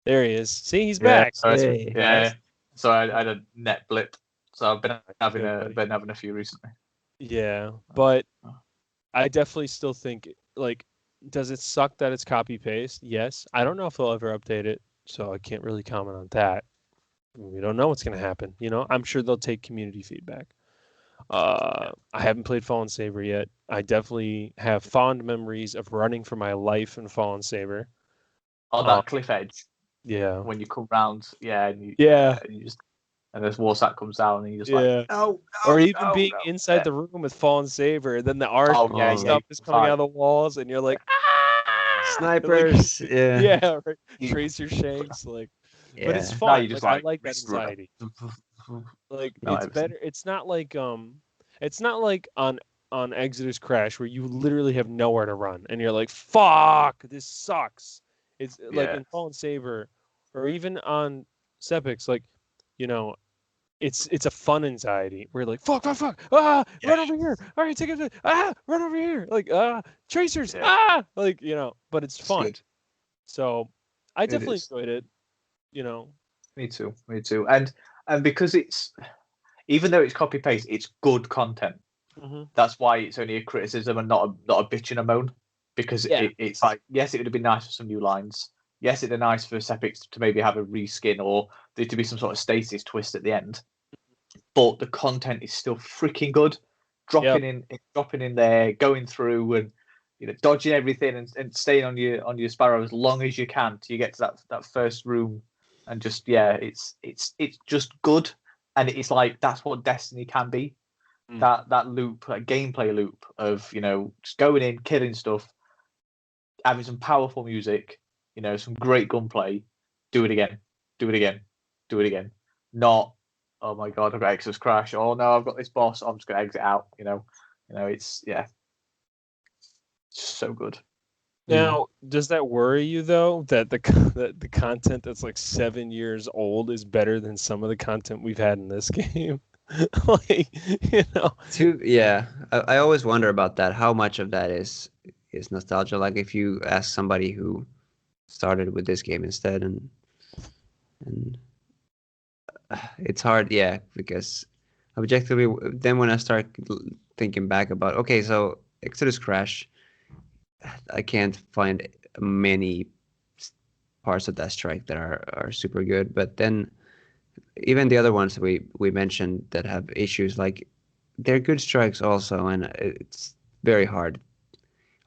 There he is. See, he's back. So So I had a net blip. So I've been having a few recently. Yeah, but I definitely still think does it suck that it's copy paste? Yes. I don't know if they'll ever update it, so I can't really comment on that. We don't know what's going to happen. I'm sure they'll take community feedback. I haven't played Fallen Saber yet. I definitely have fond memories of running for my life in Fallen Saber. On that cliff edge. Yeah. When you come round, and you just, and this Warsat comes down, and you just no, or even being inside the room with Fallen Saber, and then the arc stuff is coming out of the walls, and you're like, snipers, right. Tracer shanks, but it's fun. I like that anxiety. It's better. It's not like on Exodus Crash where you literally have nowhere to run, and you're like, fuck, this sucks. It's in Fallen Saber, or even on Sepix, it's a fun anxiety. We're like, fuck, run over here. All right, take it. Run over here. Tracers. But it's fun. Good. So I definitely enjoyed it. Me too. And because it's, even though it's copy paste, it's good content. Mm-hmm. That's why it's only a criticism and not a bitch and a moan. Because it's yes, it would have been nice for some new lines. Yes, it'd be nice for Sepix to maybe have a reskin or there to be some sort of stasis twist at the end. But the content is still freaking good. Dropping in there, going through and dodging everything and staying on your Sparrow as long as you can till you get to that first room, and just it's just good, and it's that's what Destiny can be. That loop, that gameplay loop of just going in, killing stuff, having some powerful music, some great gunplay. Do it again. Not, oh my god, I've got Exodus Crash. Oh no, I've got this boss. I'm just gonna exit out. It's just so good. Now, does that worry you though that that the content that's like 7 years old is better than some of the content we've had in this game? Like, you know. Yeah, I always wonder about that. How much of that is nostalgia? Like if you ask somebody who started with this game instead, and it's hard, yeah, because objectively, then when I start thinking back about, okay, so Exodus Crash, I can't find many parts of that strike that are super good, but then even the other ones we mentioned that have issues, like they're good strikes also, and it's very hard.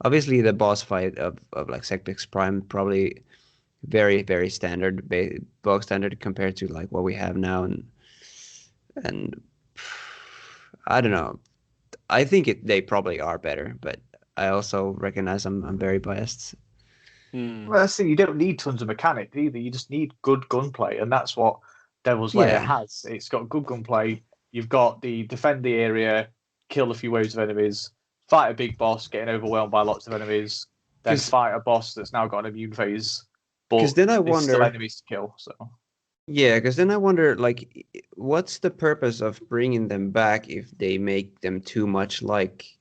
Obviously, the boss fight of like Sectex Prime probably very very standard, bog standard compared to like what we have now, and I don't know. I think they probably are better, but I also recognize I'm very biased. Well, that's the thing. You don't need tons of mechanics either. You just need good gunplay, and that's what Devil's Lair has. It's got good gunplay. You've got the defend the area, kill a few waves of enemies, fight a big boss, getting overwhelmed by lots of enemies, then fight a boss that's now got an immune phase, but then I there's wonder, still enemies to kill. So yeah, because then I wonder, like, what's the purpose of bringing them back if they make them too much like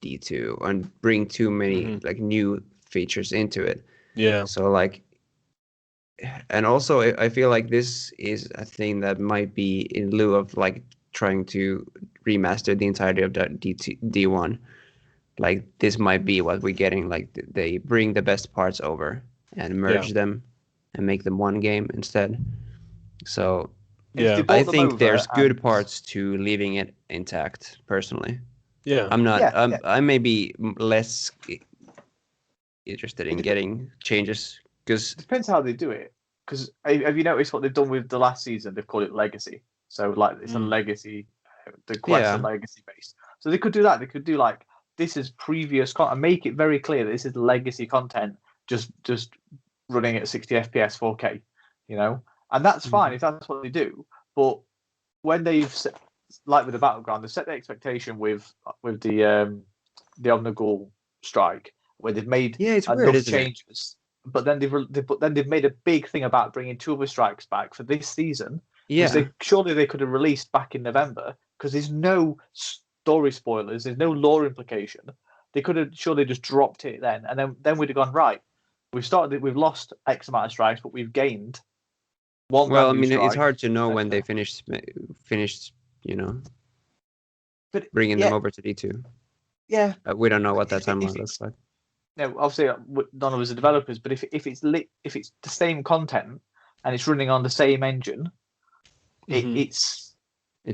D2 and bring too many like new features into it? Yeah. So like, and also I feel like this is a thing that might be in lieu of like trying to remaster the entirety of D1. Like this might be what we're getting. Like they bring the best parts over and merge them and make them one game instead. So yeah, I think there's good parts to leaving it intact. Personally, I'm not. I may be less interested in getting changes because it depends how they do it. Because have you noticed what they've done with the last season? They've called it Legacy. So like it's a legacy. The quests are legacy based. So they could do that. They could do like this is previous content and make it very clear that this is legacy content. Just running at 60 FPS 4K. You know. And that's fine if that's what they do. But when they've set, like with the Battleground, they've set the expectation with the Omnigul strike, where they've made it's enough weird, changes. But then they've made a big thing about bringing two other strikes back for this season. Yeah, Surely they could have released back in November because there's no story spoilers, there's no lore implication. They could have surely just dropped it then, and then we'd have gone right. We've lost X amount of strikes, but we've gained. Well, I mean, it's hard to know when they finished, you know, but bringing them over to D2. Yeah, we don't know what that timeline looks like. No, obviously none of us are developers, but if it's the same content and it's running on the same engine, it's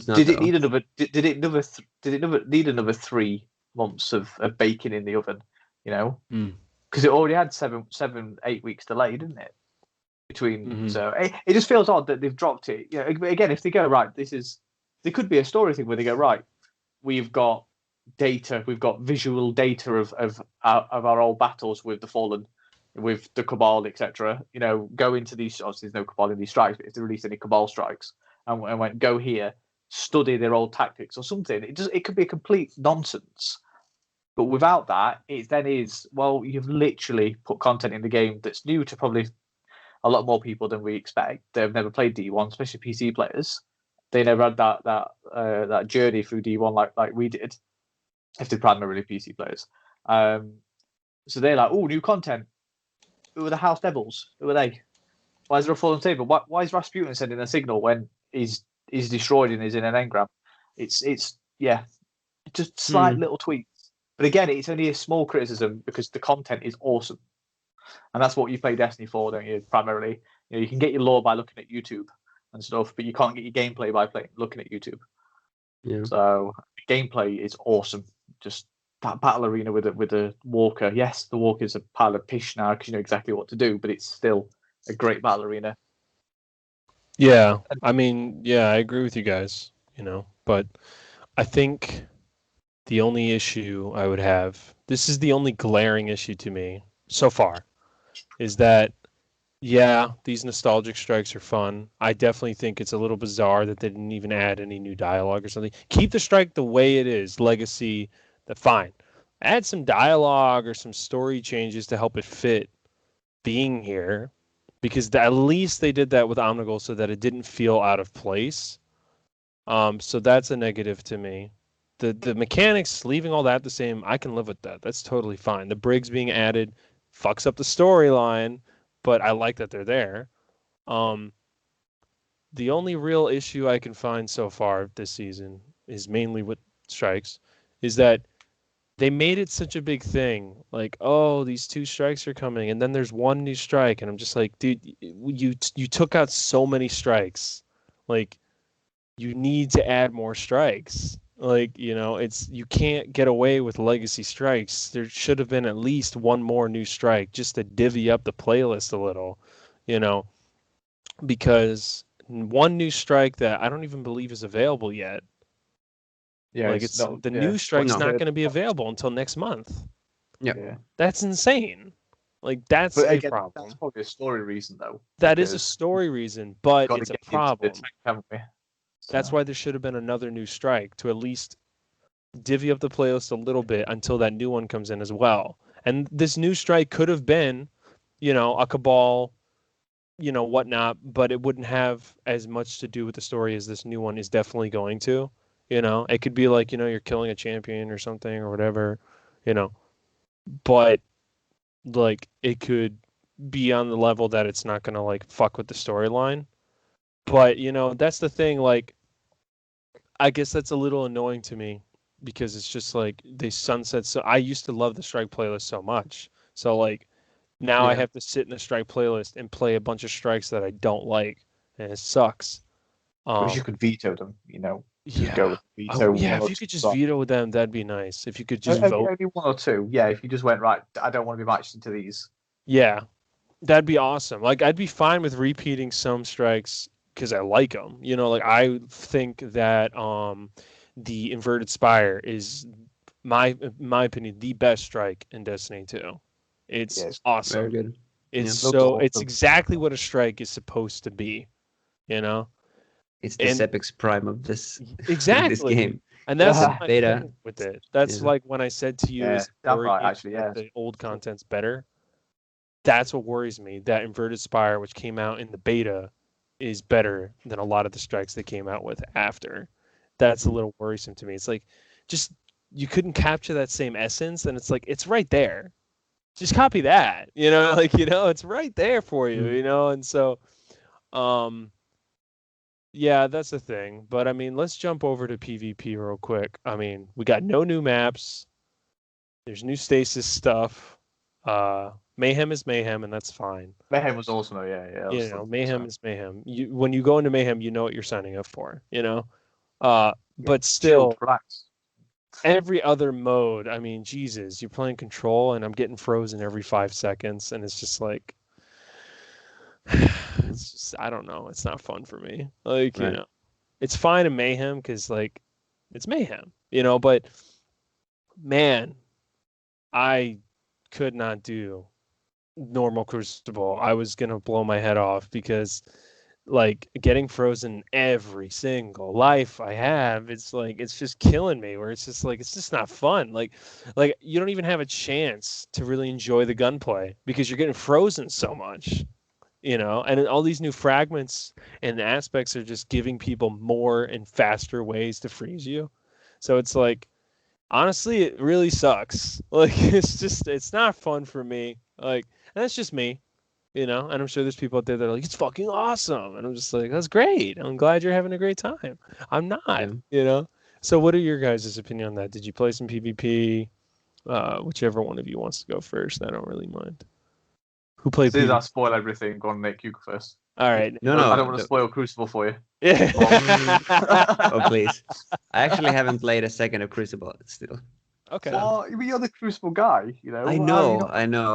not. Did it need another? Did it need another 3 months of baking in the oven? You know, because it already had 7-8 weeks delay, didn't it? Between so it just feels odd that they've dropped it. You know, again, if they go right, there could be a story thing where they go right. We've got data, we've got visual data of our old battles with the Fallen, with the Cabal, etc. You know, go into these. Obviously, there's no Cabal in these strikes, but if they release any Cabal strikes and went go here, study their old tactics or something, it could be a complete nonsense. But without that, it then is you've literally put content in the game that's new to probably a lot more people than we expect. They've never played D1, especially PC players. They never had that journey through D1 like we did, if they're primarily PC players. So they're like, oh, new content. Who are the House Devils? Who are they? Why is there a Fallen Saber? Why is Rasputin sending a signal when he's destroyed and is in an engram? It's just slight little tweaks. But again, it's only a small criticism because the content is awesome. And that's what you play Destiny for, don't you? Primarily, you can get your lore by looking at YouTube and stuff, but you can't get your gameplay by looking at YouTube. Yeah. So gameplay is awesome. Just that battle arena with a walker. Yes, the walker's a pile of pish now because you know exactly what to do, but it's still a great battle arena. Yeah, I mean, I agree with you guys. You know, but I think the only issue I would have, this is the only glaring issue to me so far, is that, these nostalgic strikes are fun. I definitely think it's a little bizarre that they didn't even add any new dialogue or something. Keep the strike the way it is, legacy, fine. Add some dialogue or some story changes to help it fit being here, because at least they did that with Omnigul so that it didn't feel out of place. So that's a negative to me. The mechanics, leaving all that the same, I can live with that. That's totally fine. The Briggs being added fucks up the storyline, but I like that they're there. The only real issue I can find so far this season is mainly with strikes, is that they made it such a big thing. Like, oh, these 2 strikes are coming, and then there's 1 new strike, and I'm just like, dude, you took out so many strikes. Like, you need to add more strikes. Like, it's you can't get away with legacy strikes. There should have been at least 1 more new strike just to divvy up the playlist a little, you know, because 1 new strike that I don't even believe is available yet. Yeah, Like, it's the new strike's No. not going to be available until next month. Yeah. That's insane. Like, that's But a again, problem. that's probably a story reason, though. That is a because story reason, but gotta it's a get into the problem. tank, haven't we? That's So, why there should have been another new strike to at least divvy up the playlist a little bit until that new one comes in as well. And this new strike could have been, a Cabal, whatnot, but it wouldn't have as much to do with the story as this new one is definitely going to. It could be like, you're killing a champion or something or whatever, but like it could be on the level that it's not going to like fuck with the storyline. But, that's the thing. Like, I guess that's a little annoying to me because it's just like they sunset. So I used to love the strike playlist so much. So like now I Yeah. have to sit in the strike playlist and play a bunch of strikes that I don't like, and it sucks. wish you could veto them, Just Yeah. go with veto. Yeah, one if or you two could just songs. veto them, that'd be nice. If you could just vote. Only 1 or 2. Yeah, if you just went, right, I don't want to be matched into these. Yeah, that'd be awesome. Like, I'd be fine with repeating some strikes because I like them. Like, I think that the Inverted Spire is my opinion the best strike in Destiny 2. It's Yes, awesome. Very good. It's Yeah. so it's Awesome. exactly what a strike is supposed to be. It's the And Sepix Prime of this exactly this game. And that's Yeah. my Beta. thing with it. That's Yeah. like when I said to you, Yeah, is it damn worrying right, actually, that yeah. the old content's better? That's what worries me. That Inverted Spire, which came out in the beta, is better than a lot of the strikes they came out with after. That's a little worrisome to me. It's like, just you couldn't capture that same essence, and it's like it's right there. Just copy that, it's right there for you, and so, yeah, that's the thing. But I mean, let's jump over to PvP real quick. I mean, we got no new maps. There's new stasis stuff. Mayhem is mayhem, and that's fine. Mayhem was awesome, though. Yeah. That was fun, Mayhem so. is mayhem. When you go into mayhem, you know what you're signing up for. But Chilled, still, relax. every other mode. I mean, Jesus, you're playing control, and I'm getting frozen every 5 seconds, and it's just like, it's just, I don't know. It's not fun for me. Like, Right. it's fine in mayhem because like it's mayhem, but man, I could not do normal Crucible. I was gonna blow my head off because like getting frozen every single life I have, it's like it's just killing me, where it's just like it's just not fun. Like you don't even have a chance to really enjoy the gunplay because you're getting frozen so much. And all these new fragments and aspects are just giving people more and faster ways to freeze you. So it's like, honestly, it really sucks. Like, it's not fun for me. Like, and that's just me, and I'm sure there's people out there that are like, it's fucking awesome. And I'm just like, that's great. I'm glad you're having a great time. I'm not, So what are your guys' opinion on that? Did you play some PvP? Whichever one of you wants to go first. I don't really mind. Who played As soon as I PvP? spoil everything, go on, Nick, you go first. All right. No, I don't want to spoil Crucible for you. Yeah. Oh, please. I actually haven't played a second of Crucible still. Okay. Well, you're the Crucible guy, I know.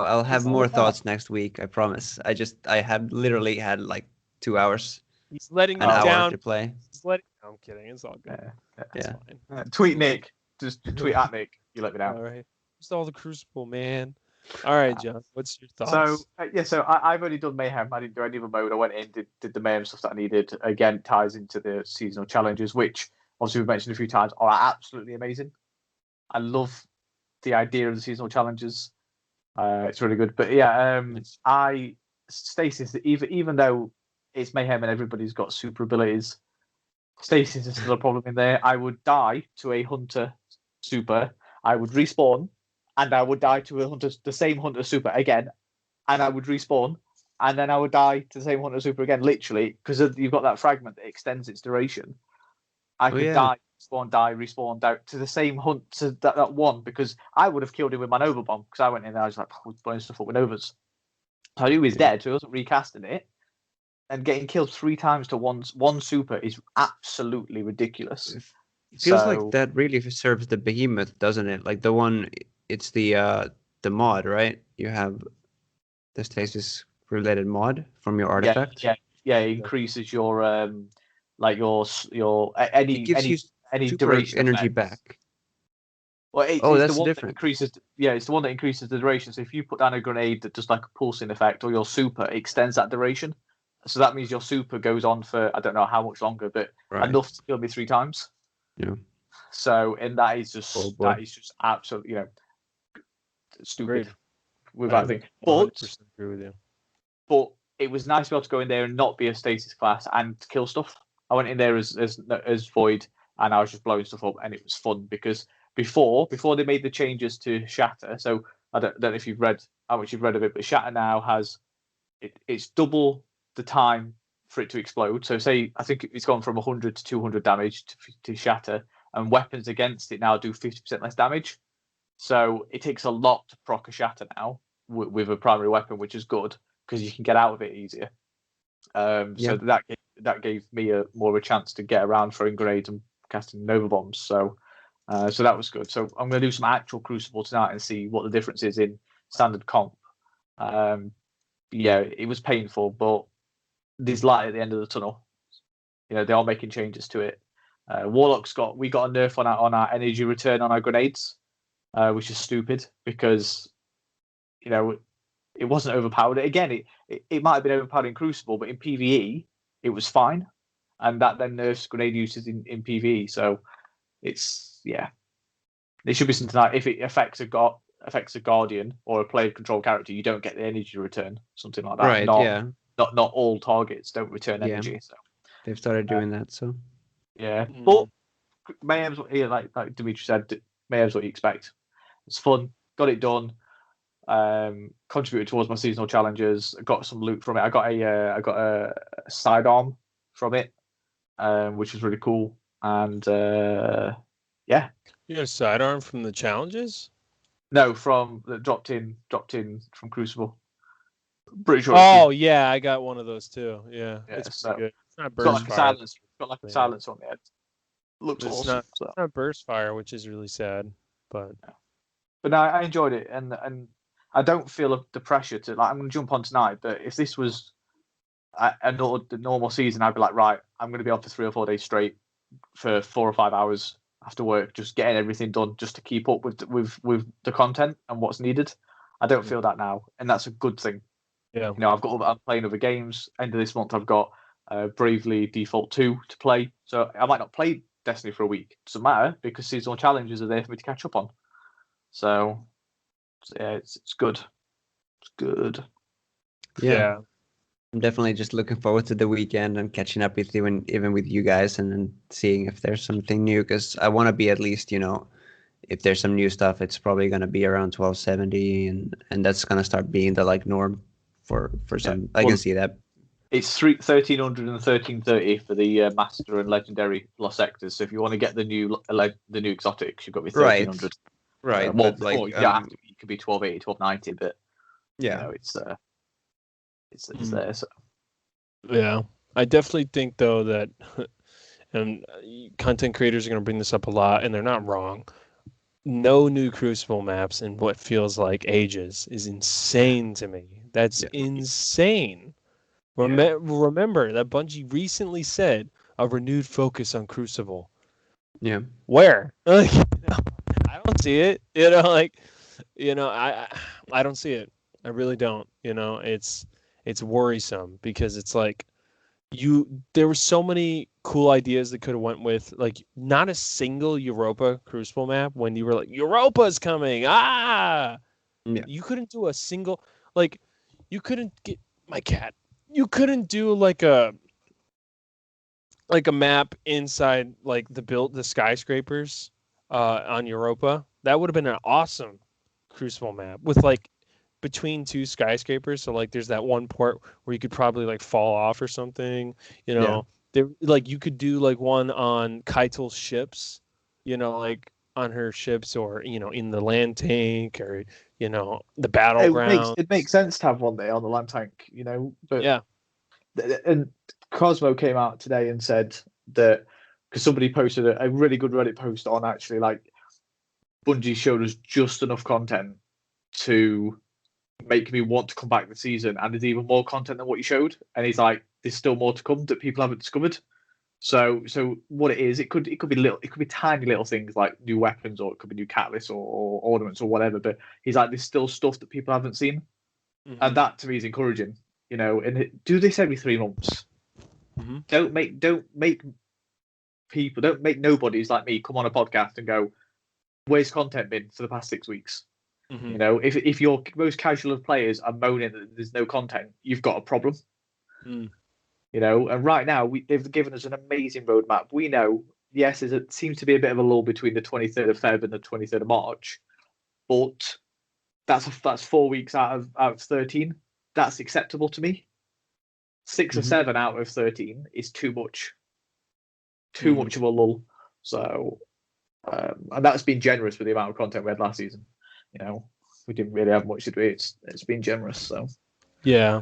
I'll have more thoughts next week. I promise. I have literally had like 2 hours, He's letting an you hour down. to play. He's letting. No, I'm kidding. It's all good. It's Yeah. fine. Tweet Nick. Just tweet at Nick. You let me All down. right. Just all the Crucible, man. All right, John. What's your thoughts? So I've only done Mayhem. I didn't do any other mode. I went in, did the Mayhem stuff that I needed. Again, ties into the seasonal challenges, which obviously we've mentioned a few times are absolutely amazing. I love the idea of the seasonal challenges. It's really good. But yeah, Stasis, even though it's mayhem and everybody's got super abilities, Stasis is still a problem in there. I would die to a hunter super. I would respawn, and I would die to the same hunter super again, and I would respawn, and then I would die to the same hunter super again. Literally, because you've got that fragment that extends its duration. I could die, respawn, die to the same hunt to that one, because I would have killed him with my Nova Bomb, because I went in there, I was like, blowing stuff up with Novas. So I knew he was dead, so I wasn't recasting it. And getting killed 3 times to one super is absolutely ridiculous. It feels like that really serves the behemoth, doesn't it? Like the one, it's the mod, right? You have the stasis related mod from your artifact. Yeah. It increases your any it gives any super duration energy effects. back. Well, it's that's the one different. That increases. Yeah, it's the one that increases the duration. So if you put down a grenade that does like a pulsing effect, or your super, it extends that duration. So that means your super goes on for I don't know how much longer, but enough to kill me 3 times. Yeah. So and that is just absolutely stupid with that thing. But agree with you. But it was nice to be able to go in there and not be a stasis class and kill stuff. I went in there as Void, and I was just blowing stuff up, and it was fun because before they made the changes to Shatter. So I don't know if you've read how much you've read of it, but Shatter now has it's double the time for it to explode. So say I think it's gone from 100 to 200 damage to Shatter, and weapons against it now do 50% less damage. So it takes a lot to proc a Shatter now with a primary weapon, which is good because you can get out of it easier. So that gave me more of a chance to get around throwing grenades and casting Nova Bombs. So that was good. So I'm going to do some actual Crucible tonight and see what the difference is in standard comp. It was painful, but there's light at the end of the tunnel. You know, they are making changes to it. Warlock's we got a nerf on our energy return on our grenades, which is stupid because it wasn't overpowered. Again, it might have been overpowered in Crucible, but in PvE it was fine, and that then nerfs grenade uses in PvE. So it should be something like if it affects a Guardian or a player control character, you don't get the energy return, something like that. Right. Not all targets don't return energy. So they've started doing that. So but Mayhem's like Dimitri said, Mayhem's what you expect. It's fun, got it done. Contributed towards my seasonal challenges. I got some loot from it. I got a sidearm from it, which was really cool. And you got a sidearm from the challenges? No, from that dropped in from Crucible. Pretty sure. Oh yeah, I got one of those too. Yeah, it's so, good. It's not burst fire. It's got like a silence on the head. Looks awesome. It's not burst fire, which is really sad. But no, I enjoyed it, and I don't feel the pressure to I'm going to jump on tonight. But if this was a normal season, I'd be like, right, I'm going to be on for 3 or 4 days straight for 4 or 5 hours after work, just getting everything done, just to keep up with the content and what's needed. I don't feel that now, and that's a good thing. Yeah, I'm playing other games. End of this month, I've got Bravely Default 2 to play, so I might not play Destiny for a week. Doesn't matter because seasonal challenges are there for me to catch up on. So yeah, it's good. It's good. Yeah. I'm definitely just looking forward to the weekend and catching up with you and even with you guys and seeing if there's something new, because I want to be at least, if there's some new stuff, it's probably going to be around 1270 and that's going to start being the norm for some. I can see that. It's 1300 and 1330 for the Master and Legendary Lost Sectors. So if you want to get the new exotics, you've got to be 1300. Right. You could be 1280, 1290, but it's there. So. Yeah, I definitely think though that, and content creators are going to bring this up a lot, and they're not wrong. No new Crucible maps in what feels like ages is insane to me. That's insane. Remember that Bungie recently said a renewed focus on Crucible. Yeah. Where? I don't see it. I don't see it. I really don't. It's worrisome because it's like there were so many cool ideas they could have went with, like not a single Europa Crucible map when you were like Europa's coming. Yeah. You couldn't do a single, like you couldn't get my cat. You couldn't do like a map inside like the skyscrapers on Europa. That would have been an awesome Crucible map with like between two skyscrapers. So like there's that one part where you could probably like fall off or something, you know. There like you could do like one on Keitel's ships, you know, like on her ships, or you know, in the land tank, or you know, the battleground. It makes sense to have one there on the land tank, you know. But Yeah. And Cosmo came out today and said that, because somebody posted a really good Reddit post on, actually, like, Bungie showed us just enough content to make me want to come back this season, and there's even more content than what you showed. And he's like, there's still more to come that people haven't discovered. So what it is, it could be tiny little things like new weapons, or it could be new catalysts, or ornaments, or whatever. But he's like, there's still stuff that people haven't seen, and that to me is encouraging. You know, and do this every 3 months. Don't make nobodies like me come on a podcast and go, where's content been for the past 6 weeks? You know, if your most casual of players are moaning that there's no content, you've got a problem. You know, and right now they've given us an amazing roadmap. We know, yes, it seems to be a bit of a lull between the 23rd of Feb and the 23rd of March, but that's 4 weeks out of 13. That's acceptable to me. 6 or 7 out of 13 is too much. Too much of a lull. So, and that's been generous with the amount of content we had last season. You know, we didn't really have much to do. It's been generous. So, yeah,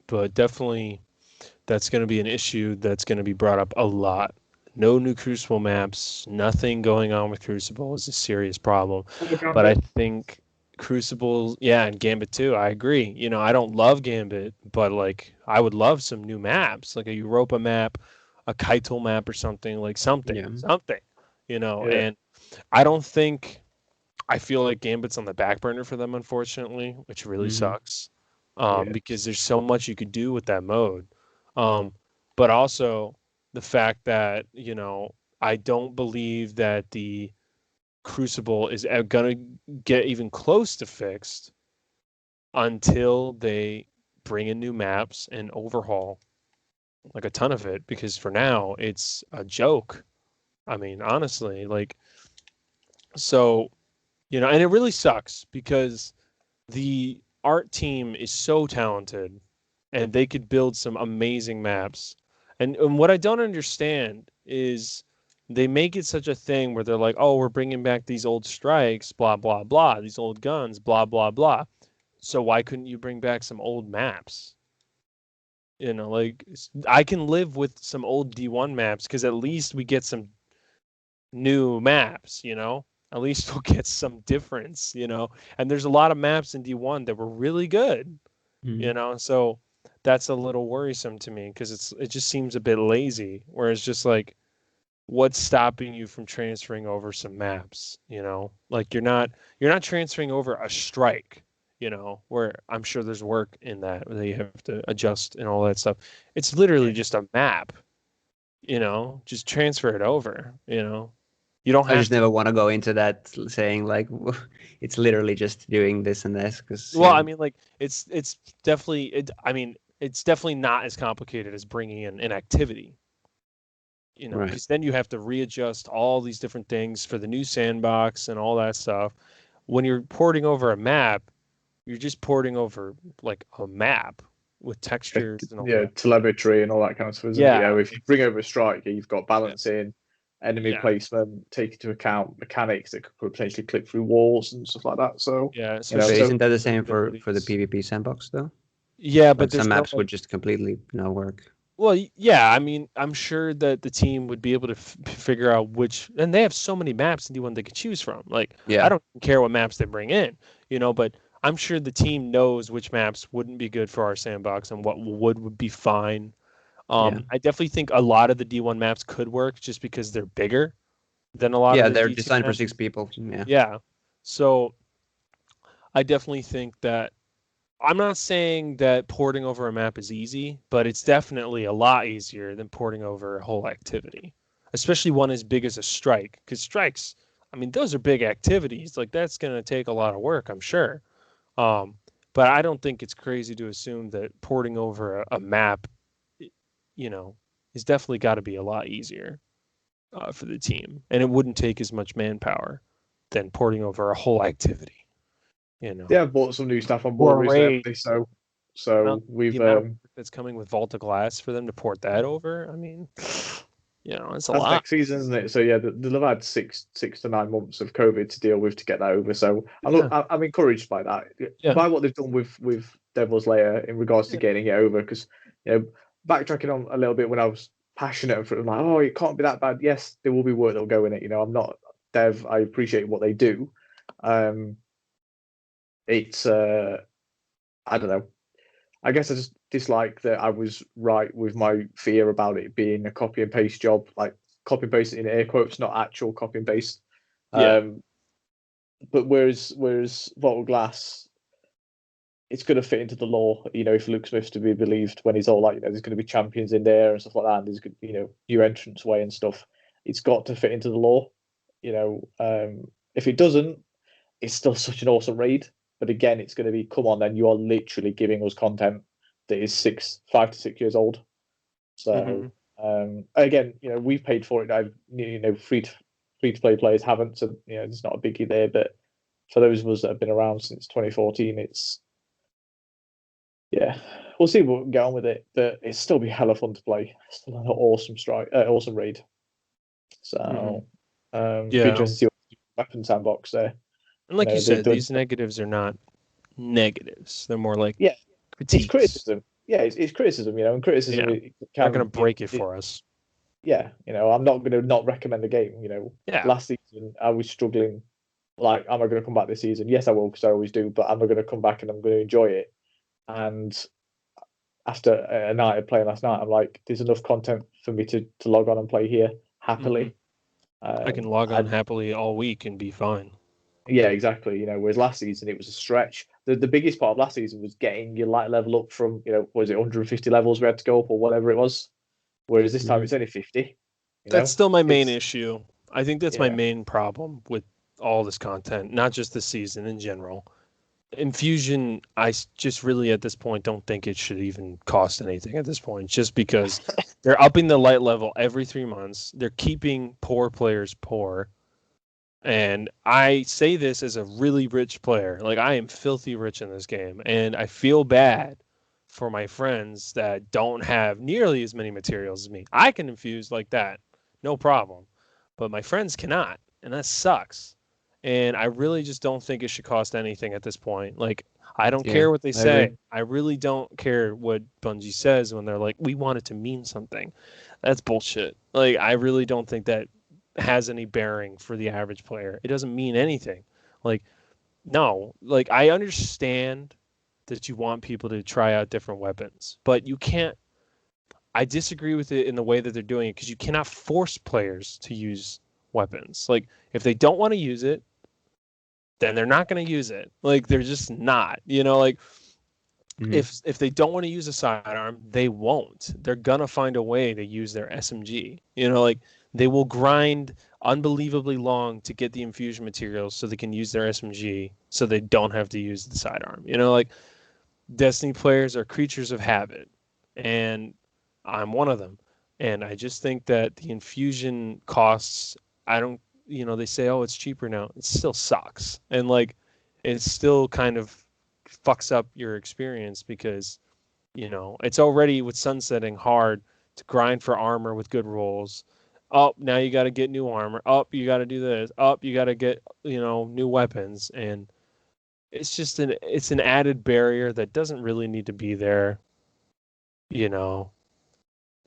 but definitely that's going to be an issue that's going to be brought up a lot. No new Crucible maps, nothing going on with Crucible is a serious problem. But I think Crucible, and Gambit too. I agree. You know, I don't love Gambit, but like I would love some new maps, like a Europa map, a Keitel map, or something like something. You know, and I don't think. I feel like Gambit's on the back burner for them, unfortunately, which really sucks. Because there's so much you could do with that mode. But also the fact that, you know, I don't believe that the Crucible is going to get even close to fixed until they bring in new maps and overhaul like a ton of it, because for now it's a joke. I mean, honestly, like, so, you know, and it really sucks because the art team is so talented and they could build some amazing maps. And what I don't understand is they make it such a thing where they're like, oh, we're bringing back these old strikes, blah, blah, blah, these old guns, blah, blah, blah. So why couldn't you bring back some old maps? You know, like, I can live with some old D1 maps because at least we get some new maps, you know? At least we'll get some difference, you know? And there's a lot of maps in D1 that were really good, you know? So that's a little worrisome to me because it just seems a bit lazy, where it's just like, what's stopping you from transferring over some maps, you know? Like you're not transferring over a strike, you know, where I'm sure there's work in that you have to adjust and all that stuff. It's literally just a map, you know, just transfer it over, you know. You don't have I just never want to go into that saying like it's literally just doing this and this because I mean, like it's definitely it's definitely not as complicated as bringing in an activity, you know, because then you have to readjust all these different things for the new sandbox and all that stuff. When you're porting over a map, you're just porting over like a map with textures and all that. Telemetry and all that kind of stuff. Isn't it? You know, if you bring over a striker, you've got balancing, enemy placement, take into account mechanics that could potentially clip through walls and stuff like that. So so isn't that the same for the PvP sandbox though? Yeah, but some maps would just completely not work. Well, yeah, I mean, I'm sure that the team would be able to figure out which, and they have so many maps in D1 they could choose from. Like, I don't care what maps they bring in, you know, but I'm sure the team knows which maps wouldn't be good for our sandbox and what would be fine. I definitely think a lot of the D1 maps could work just because they're bigger than a lot of the they're D2 designed maps. for 6 people. Yeah. So I definitely think that I'm not saying that porting over a map is easy, but it's definitely a lot easier than porting over a whole activity, especially one as big as a strike. Because strikes, I mean, those are big activities. Like that's going to take a lot of work, I'm sure. Um, but I don't think it's crazy to assume that porting over a map, you know, is definitely got to be a lot easier for the team, and it wouldn't take as much manpower than porting over a whole activity. You know, Yeah, I've bought some new stuff on board or recently, raid. so we've The amount of work that's coming with Vault of Glass for them to port that over. I mean, you know, it's a that's lot. next season, isn't it? So yeah, they'll have had 6 to 9 months of COVID to deal with to get that over. So I'm encouraged by that, by what they've done with Devil's Lair in regards to getting it over. Because backtracking on a little bit when I was passionate and like, oh, it can't be that bad. Yes, there will be work that'll go in it. I'm not Dev. I appreciate what they do. It's I don't know. I guess I just dislike that I was right with my fear about it being a copy and paste job, like copy and paste in air quotes, not actual copy and paste. But whereas Vault of Glass, it's going to fit into the lore. If Luke Smith's to be believed, when he's all like, there's going to be champions in there and stuff like that, and there's new entrance way and stuff. It's got to fit into the lore. If it doesn't, it's still such an awesome raid. But again, it's going to be, come on, then you are literally giving us content that is 5 to 6 years old. So again, we've paid for it. Free to play players haven't, so there's not a biggie there. But for those of us that have been around since 2014, we'll see what we can get on with it. But it's still be hella fun to play. Still an awesome raid. So be interesting to see what weapon sandbox there. And like you said, these negatives are not negatives. They're more like critiques. It's criticism. Yeah, it's criticism, and criticism not going to break it for us. Yeah, I'm not going to not recommend the game. Last season I was struggling. Like, am I going to come back this season? Yes, I will, because I always do. But am I going to come back and I'm going to enjoy it? And after a night of playing last night, I'm like, there's enough content for me to log on and play here happily. I can log on happily all week and be fine. Yeah, exactly. Whereas last season it was a stretch. The biggest part of last season was getting your light level up from, was it 150 levels we had to go up or whatever it was? Whereas this time it's only 50. That's still my main issue. I think that's my main problem with all this content, not just this season in general. Infusion, I just really at this point don't think it should even cost anything at this point, just because they're upping the light level every 3 months. They're keeping poor players poor. And I say this as a really rich player. Like, I am filthy rich in this game, and I feel bad for my friends that don't have nearly as many materials as me. I can infuse like that, no problem, but my friends cannot, and that sucks. And I really just don't think it should cost anything at this point. Like, I don't care what they say. I really don't care what Bungie says when they're like, we want it to mean something. That's bullshit. Like, I really don't think that has any bearing for the average player. It doesn't mean anything. Like, no, like, I understand that you want people to try out different weapons, but you can't. I disagree with it in the way that they're doing it, because you cannot force players to use weapons. Like, if they don't want to use it, then they're not going to use it. Like, they're just not, like, if they don't want to use a sidearm, they won't. They're going to find a way to use their SMG, like, they will grind unbelievably long to get the infusion materials so they can use their SMG, so they don't have to use the sidearm. Like, Destiny players are creatures of habit, and I'm one of them. And I just think that the infusion costs, they say, oh, it's cheaper now. It still sucks. And, like, it still kind of fucks up your experience, because, it's already with sunsetting hard to grind for armor with good rolls. Oh, now you got to get new armor. Oh, you got to do this. Oh, you got to get, new weapons. And it's just it's an added barrier that doesn't really need to be there,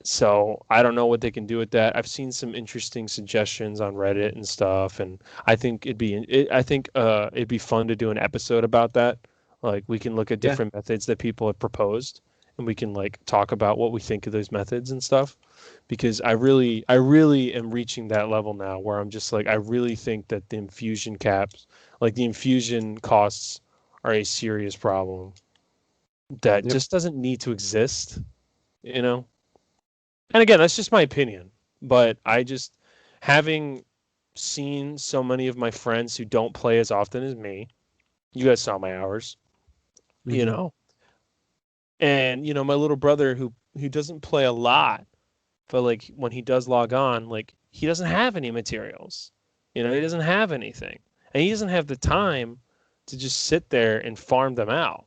So I don't know what they can do with that. I've seen some interesting suggestions on Reddit and stuff, and I think it'd be fun to do an episode about that. Like, we can look at different methods that people have proposed, and we can, like, talk about what we think of those methods and stuff. Because I really am reaching that level now where I'm just like, I really think that the infusion caps, like the infusion costs, are a serious problem. that Yep. just doesn't need to exist, you know? And again, that's just my opinion, but I just, having seen so many of my friends who don't play as often as me, you guys saw my hours, you Mhm. know, and my little brother who doesn't play a lot, but like when he does log on, like he doesn't have any materials, he doesn't have anything, and he doesn't have the time to just sit there and farm them out.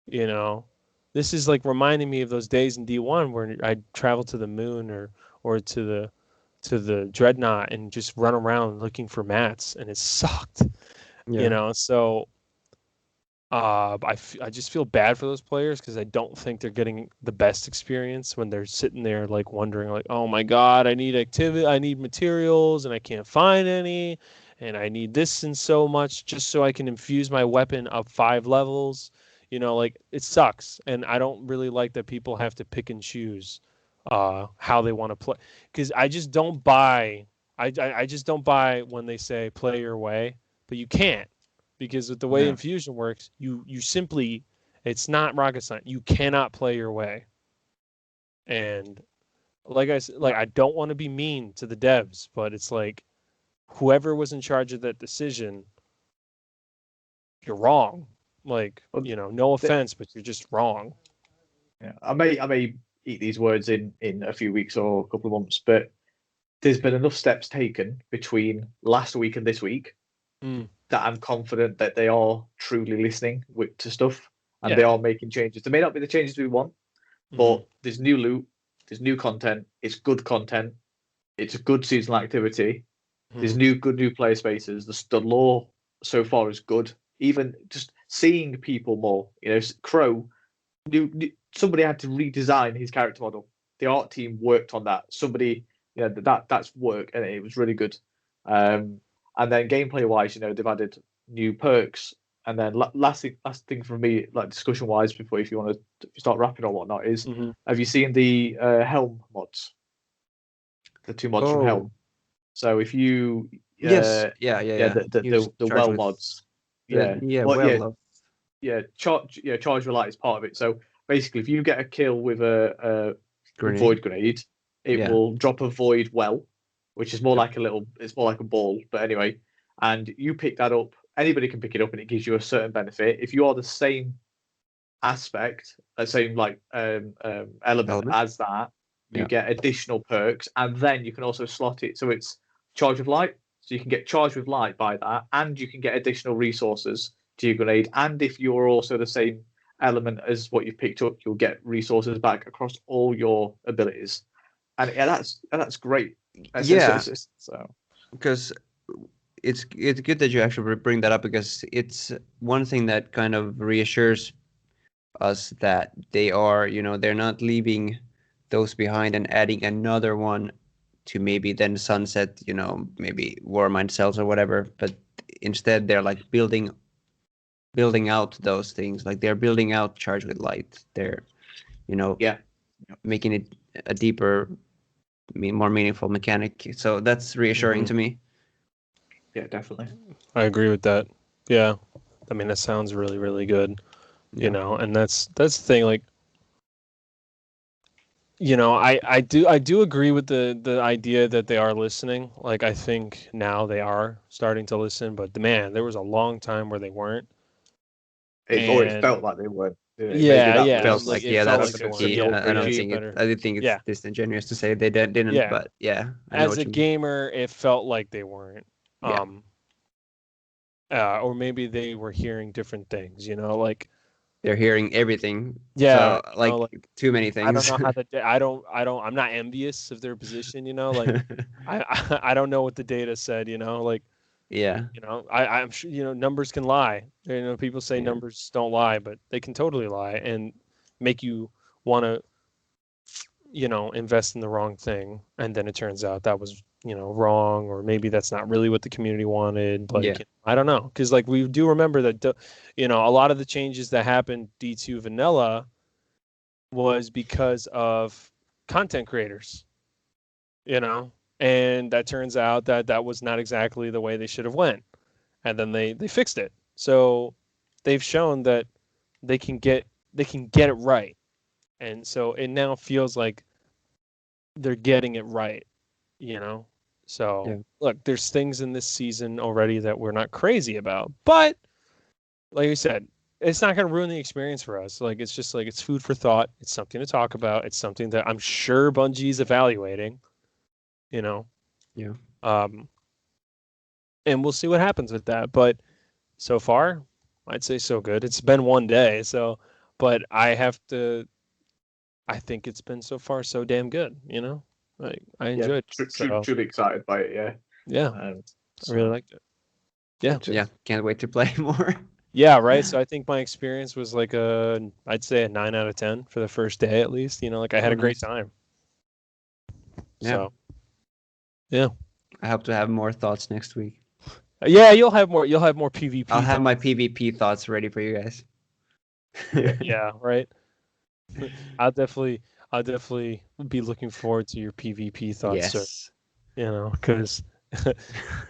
you know this is like reminding me of those days in D1 where I'd travel to the moon or to the dreadnought and just run around looking for mats, and it sucked. Yeah. So I just feel bad for those players because I don't think they're getting the best experience when they're sitting there like wondering like, oh my god, I need activity, I need materials, and I can't find any, and I need this and so much just so I can infuse my weapon up 5 levels. Like it sucks, and I don't really like that people have to pick and choose how they want to play, because I just don't buy. I just don't buy when they say play your way, but you can't, because with the way No. infusion works, you simply, it's not rocket science. You cannot play your way. And like I said, like I don't want to be mean to the devs, but it's like whoever was in charge of that decision, you're wrong. Like, Well, no offense, but you're just wrong. yeah, I may eat these words in a few weeks or a couple of months, but there's been enough steps taken between last week and this week Mm, that I'm confident that they are truly listening to stuff and they yeah. are making changes. They may not be the changes we want, Mhm, but there's new loot, there's new content, it's good content, it's a good seasonal activity. There's mhm, good new player spaces. The lore so far is good. Even just seeing people more, Crow, somebody had to redesign his character model. The art team worked on that. Somebody, that's work, and it was really good. And then gameplay wise, they've added new perks. And then last thing from me, like discussion wise, before if you want to start rapping or whatnot, is mhm. have you seen the Helm mods? The 2 mods from Oh, Helm. So if you, yes. Yeah, yeah, yeah, yeah. He was the charged well with mods, the, yeah, yeah, well, well, yeah, love. charge relight is part of it. So basically, if you get a kill with a Grenade. void grenade, it Yeah. will drop a void well, which is Yep. it's more like a ball. But anyway, and you pick that up. Anybody can pick it up, and it gives you a certain benefit. If you are the same aspect, the same like element Element. as that, you Yeah. get additional perks, and then you can also slot it so it's charge of light. So you can get charged with light by that, and you can get additional resources to your grenade. And if you're also the same element as what you've picked up, you'll get resources back across all your abilities. And yeah, that's great. Yeah, So because it's good that you actually bring that up because it's one thing that kind of reassures us that they are, they're not leaving those behind and adding another one to maybe then sunset, maybe Warmind cells or whatever. But instead, they're like building out those things. Like they're building out Charge with Light. They're, you know, yeah, making it a deeper, more meaningful mechanic. So that's reassuring Mhm. to me. yeah, definitely. I agree with that. Yeah. I mean, that sounds really, really good, Yeah. and that's the thing. Like, I do agree with the idea that they are listening. Like, I think now they are starting to listen, but man, there was a long time where they weren't. It And felt like they weren't. Maybe yeah, that yeah, Felt was like like, it yeah, felt that's like that's they a bit of weren't. key. the old Yeah, I don't regime. think better. I think it's Yeah, disingenuous to say they didn't, yeah. but yeah, I know As what a you mean. gamer, it felt like they weren't. Yeah, Um, or maybe they were hearing different things. Like, they're hearing everything. yeah, So like like too many I don't things. know how I'm not envious of their position. Like I don't know what the data said. Like. Yeah, I'm sure, numbers can lie. People say yeah, numbers don't lie, but they can totally lie and make you want to, invest in the wrong thing. And then it turns out that was, wrong, or maybe that's not really what the community wanted. yeah, Like, I don't know. Cause like we do remember that, a lot of the changes that happened D2 vanilla was because of content creators, you know, and that turns out that that was not exactly the way they should have went, and then they fixed it. So they've shown that they can get they can get it right. And so it now feels like they're getting it right, you know? So, Yeah. look, there's things in this season already that we're not crazy about. But, like you said, it's not going to ruin the experience for us. Like, it's just like, it's food for thought. It's something to talk about. It's something that I'm sure Bungie's evaluating, you know? Yeah. And we'll see what happens with that. But so far, I'd say so good. It's been one day. So, but I think it's been so far so damn good, you know? Like, I enjoyed it. So, Truly excited by it. Yeah. yeah, I really liked it. Yeah. Yeah. Can't wait to play more. Yeah, right. So I think my experience was like I'd say a 9 out of 10 for the first day at least. You know, like I had a great time. Yeah. So, yeah. I hope to have more thoughts next week. Yeah, you'll have more PvP. I'll have my PvP thoughts ready for you guys. Yeah, right. I'll definitely be looking forward to your PvP thoughts, sir. Yes. You know, because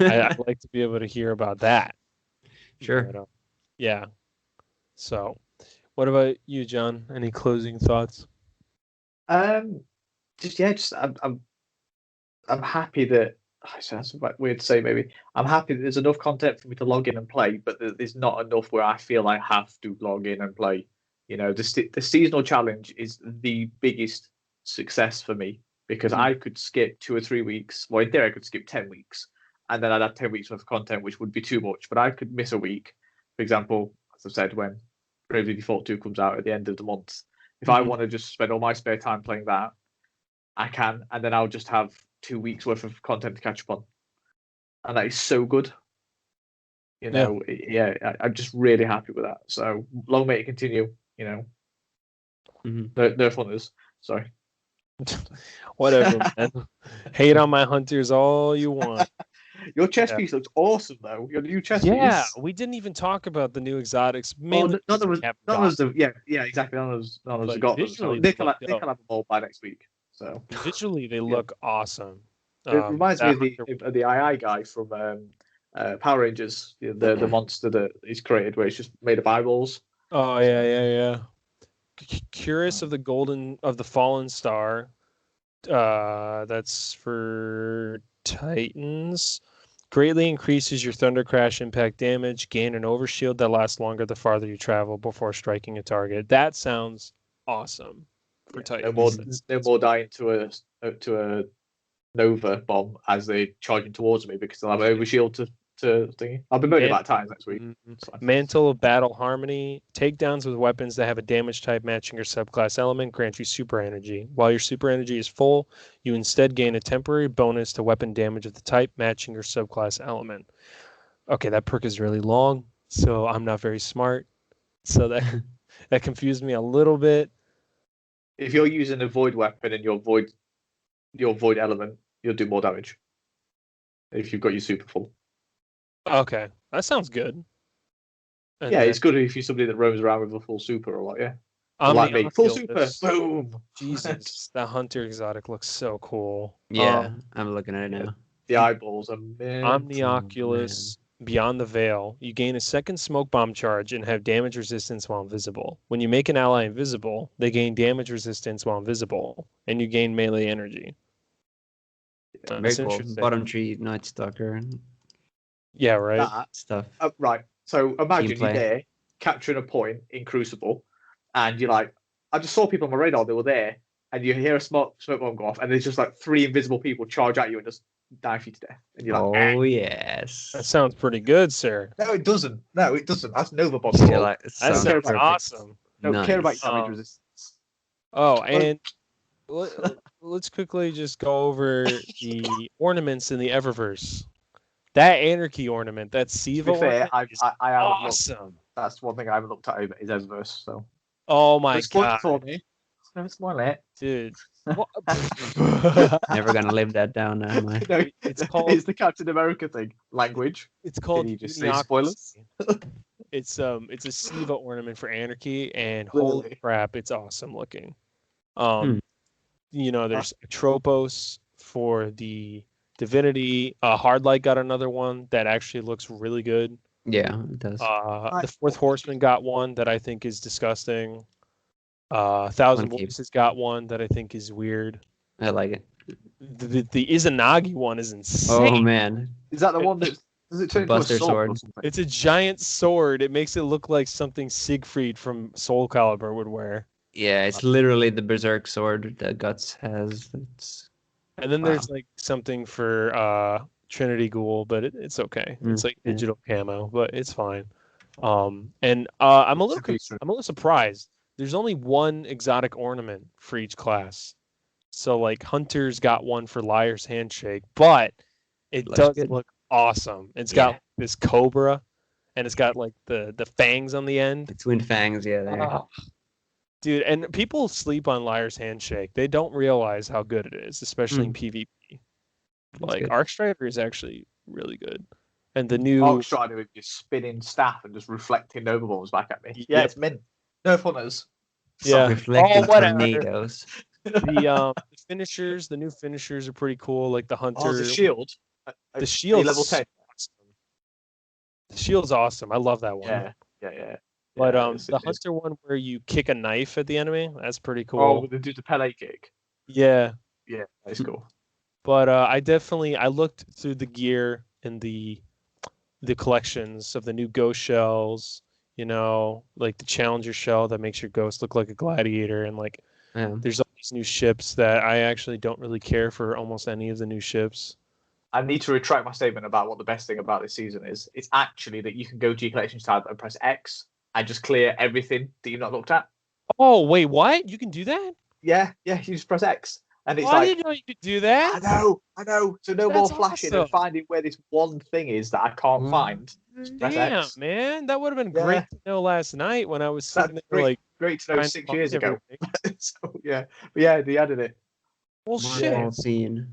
I'd like to be able to hear about that. Sure. But, yeah. So, what about you, John? Any closing thoughts? I'm happy that that's weird to say. Maybe I'm happy that there's enough content for me to log in and play, but there's not enough where I feel I have to log in and play. You know, the seasonal challenge is the biggest success for me because I could skip 2 or 3 weeks. Well, in theory, I could skip 10 weeks, and then I'd have 10 weeks worth of content, which would be too much. But I could miss a week, for example, as I've said, when Bravely Default 2 comes out at the end of the month. If I want to just spend all my spare time playing that, I can, and then I'll just have 2 weeks worth of content to catch up on, and that is so good. You know, I'm just really happy with that. So long may it continue. You know, Nerf Hunters. Sorry. Whatever, man. Hate on my hunters all you want. Your chess piece looks awesome, though. Your new chess Yeah, piece. we didn't even talk about the new exotics. Well, Mainly none of us have. Yeah, exactly. None of us have got them. So visually, Nick they will look have them all by next week. So visually, they look awesome. it reminds me of the II guy from Power Rangers, the monster that he's created, where it's just made of eyeballs. Oh yeah. Curious of the Fallen Star. That's for Titans. Greatly increases your Thunder Crash impact damage. Gain an overshield that lasts longer the farther you travel before striking a target. That sounds awesome for Titans. No more dying to a Nova bomb as they're charging towards me because they'll have an overshield to thingy. I'll be moaning about times next week. Mantle of Battle Harmony. Takedowns with weapons that have a damage type matching your subclass element grant you super energy. While your super energy is full, you instead gain a temporary bonus to weapon damage of the type matching your subclass element. Okay, that perk is really long, so I'm not very smart. So that confused me a little bit. If you're using a void weapon and your void element, you'll do more damage. If you've got your super full. Okay, that sounds good. And it's good if you're somebody that roams around with a full super or what, yeah. Like me, full super, boom. Jesus, that hunter exotic looks so cool. Yeah, I'm looking at it now. The eyeballs are Omnioculus Beyond the Veil. You gain a second smoke bomb charge and have damage resistance while invisible. When you make an ally invisible, they gain damage resistance while invisible, and you gain melee energy. Very cool. Bottom tree, Night Stalker. Yeah, right. Stuff. Right. So imagine you're there capturing a point in Crucible, and you're like, I just saw people on my radar. They were there, and you hear a smoke bomb go off, and there's just like 3 invisible people charge at you and just dive you to death. And you're like, oh yes, that sounds pretty good, sir. No, it doesn't. That's Nova bomb. That sounds awesome. Don't care about your damage resistance. Oh, and let's quickly just go over the ornaments in the Eververse. That Anarchy ornament, that Siva ornament, I awesome. That's one thing I haven't looked at is Eververse. So. Oh my god! For me. Don't spoil it, dude. Never gonna live that down now, am I? No, it's the Captain America thing. Language. It's called. Can you just say spoilers? It's a Siva ornament for Anarchy, and holy crap, it's awesome looking. You know, there's Tropos for the Divinity. Hardlight got another one that actually looks really good. Yeah, it does. The Fourth Horseman got one that I think is disgusting. Thousand One keep. Voices got one that I think is weird. I like it. The Izanagi one is insane. Oh man, Is that the one that does it turn into a Buster sword or sword. something? It's a giant sword. It makes it look like something Siegfried from Soul Calibur would wear. yeah, it's literally the Berserk sword that Guts has. It's And then Wow. there's like something for Trinity Ghoul, but it's okay. It's like yeah. digital camo, but it's fine. And I'm a little surprised. There's only one exotic ornament for each class. So like Hunter's got one for Liar's Handshake, but it Looks does good. look awesome. It's Yeah. got this cobra, and it's got like the fangs on the end. the twin fangs. Yeah, there. Ah, dude, and people sleep on Liar's Handshake. They don't realize how good it is, especially in PvP. Like good. Arc Strider is actually really good. And the new Arc Strider with your spinning staff and just reflecting Nova Bombs back at me. Yeah, Yep. it's mint. No funners. Yeah. Reflecting whatever. tornadoes. the finishers, the new finishers are pretty cool. Like the Hunter, Oh, the shield. the shield, level 10. awesome. The shield's awesome. I love that one. Yeah. But Yeah, the Hunter one where you kick a knife at the enemy, that's pretty cool. Oh, they do the Pele kick. Yeah. Yeah, that's cool. But I looked through the gear in the collections of the new ghost shells, like the Challenger shell that makes your ghost look like a gladiator, and like Yeah. there's all these new ships that I actually don't really care for almost any of the new ships. I need to retract my statement about what the best thing about this season is. It's actually that you can go to your collections tab and press X and just clear everything that you've not looked at. Oh wait, what? You can do that? Yeah, you just press X. And it's I like, didn't know you could do that. I know. So no more That's flashing awesome. and finding where this one thing is that I can't find. Just press Damn, X. man, that would have been Yeah. great to know last night when I was That's sitting there like great to know trying to 6 find years ago. everything. So yeah, but yeah, they added it. Well, One shit. whole scene.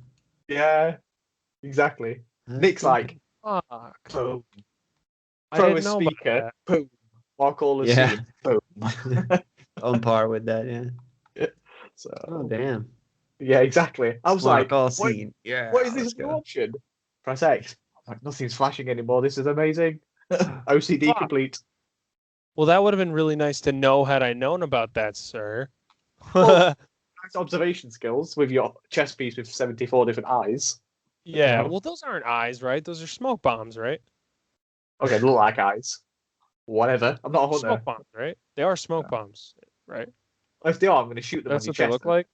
Yeah, exactly. That's Nick's cool. like, Fuck. boom. I Throw a didn't know about speaker, that. boom. Mark all the Yeah. scene, boom. on par with that. Yeah. So Oh damn. yeah, exactly. I was Mark like, all what, scene. Yeah. what is let's this new go. option? Press X. I'm like, nothing's flashing anymore. This is amazing. OCD Fuck. complete. Well, that would have been really nice to know had I known about that, sir. Well- Nice observation skills with your chess piece with 74 different eyes. Yeah, know. well, those aren't eyes, right? Those are smoke bombs, right? Okay, they look like eyes. Whatever. I'm not a hunter. Smoke bombs, right? They are smoke bombs, right? If they are, I'm going to shoot them That's on your what they chest. look like.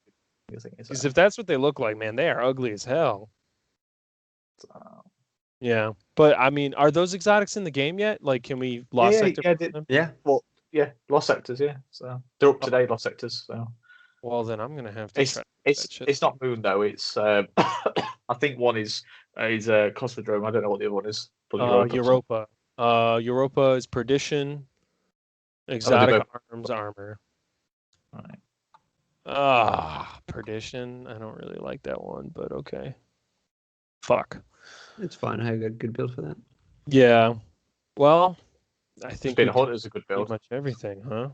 Because Because if that's what they look like, man, they are ugly as hell. Yeah, but I mean, are those exotics in the game yet? Like, can we lost sector? Them? Yeah. Lost sectors, yeah. So they're up to date, lost sectors. So Well, then I'm gonna have to try. it's not Moon though. It's I think one is Cosmodrome. I don't know what the other one is. But Europa. Europa is Perdition. Exotic Arms Armor. Right. Perdition. I don't really like that one, but okay. Fuck. It's fine. I got a good build for that. Yeah. Well, I think Spin we Hunter's a good pretty build. much everything, huh?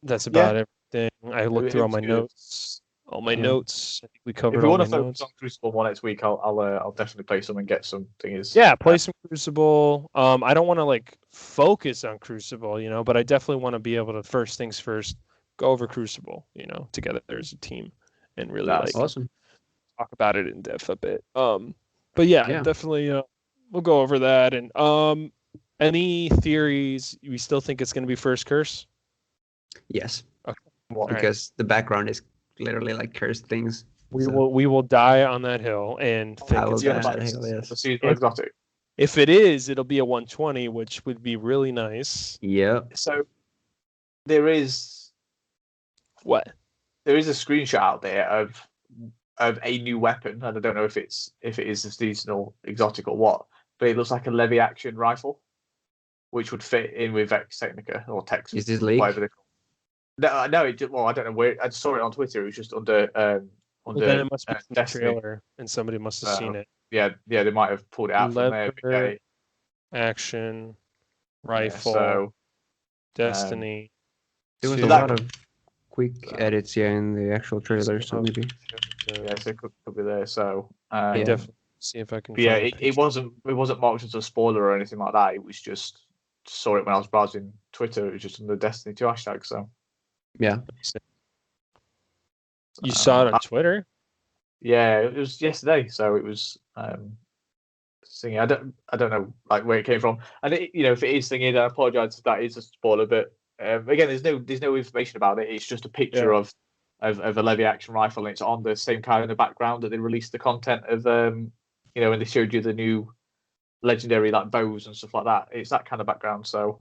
That's about everything. I looked through all was my good. notes. All my Yeah. notes. I think we covered If you all want my to focus notes. on Crucible more next week, I'll definitely play some and get some things. Yeah, play some Crucible. I don't want to like focus on Crucible, but I definitely want to be able to first things first go over Crucible, together as a team and really That's like Awesome. talk about it in depth a bit. But yeah. Definitely we'll go over that. And any theories we still think it's going to be first curse? Yes. Okay. What? Because the background is literally like cursed things. We So- will die on that hill and think I will it's die gonna on be- that hill, yes. The seasonal exotic. If it is, it'll be a 120, which would be really nice. Yep. So there is What? a screenshot out there of a new weapon, and I don't know if it is a seasonal exotic or what, but it looks like a lever action rifle, which would fit in with Vex Technica or Tex. Is this leak? Whatever they call it. No, I don't know where. I saw it on Twitter. It was just under. Well, then it must be from the Destiny. trailer, and somebody must have seen it. Yeah, they might have pulled it out from there. but Leather, yeah, Action, yeah, rifle, so Destiny. There was two- a lot of quick edits, in the actual trailer, so Oh, maybe. yeah, so it could be there. So I Yeah. definitely see if I can. but yeah, find a it picture. wasn't marked as a spoiler or anything like that. It was just saw it when I was browsing Twitter. It was just on the Destiny 2 hashtag. So Yeah. You saw it on Twitter? Yeah, it was yesterday. So it was singing. I don't know like where it came from, and if it is singing, I apologise if that is a spoiler. But again, there's no information about it. It's just a picture of a Levy action rifle, and it's on the same kind of background that they released the content of. When they showed you the new legendary like bows and stuff like that. It's that kind of background. So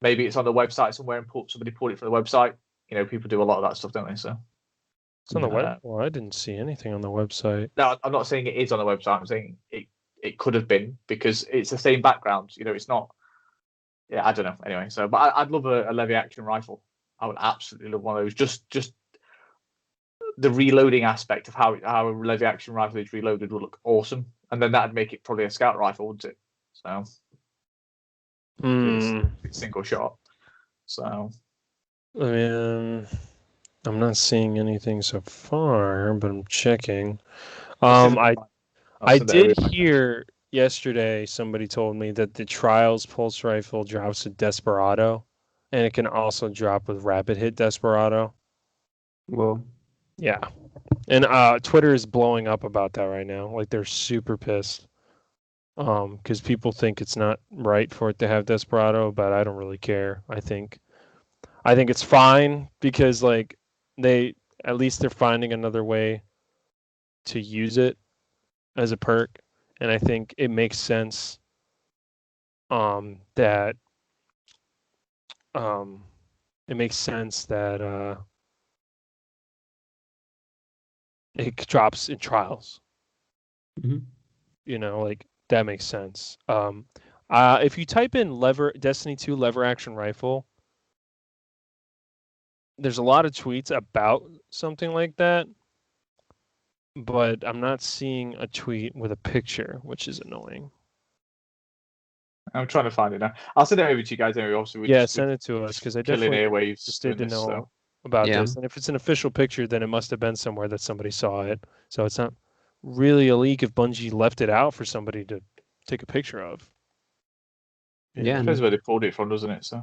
maybe it's on the website somewhere and somebody pulled it from the website. People do a lot of that stuff, don't they? So it's on the web. Well, I didn't see anything on the website. No, I'm not saying it is on the website. I'm saying it could have been because it's the same background. It's not. Yeah, I don't know. Anyway, so but I'd love a Levy action rifle. I would absolutely love one of those. Just the reloading aspect of how a Levy action rifle is reloaded would look awesome, and then that'd make it probably a scout rifle, wouldn't it? So it's single shot. So I mean, I'm not seeing anything so far, but I'm checking. I did hear yesterday somebody told me that the Trials pulse rifle drops with Desperado, and it can also drop with Rapid Hit Desperado. Well, yeah, and Twitter is blowing up about that right now. Like they're super pissed, because people think it's not right for it to have Desperado, but I don't really care. I think it's fine because like they're finding another way to use it as a perk, and I think it makes sense that it drops in Trials. Mm-hmm. Like that makes sense. If you type in Destiny 2 lever action rifle, there's a lot of tweets about something like that, but I'm not seeing a tweet with a picture, which is annoying. I'm trying to find it now. I'll send it over to you guys anyway. Obviously, send it to us because I definitely interested to know about this. And if it's an official picture, then it must have been somewhere that somebody saw it. So it's not really a leak if Bungie left it out for somebody to take a picture of. Yeah, depends where they pulled it from, doesn't it? So.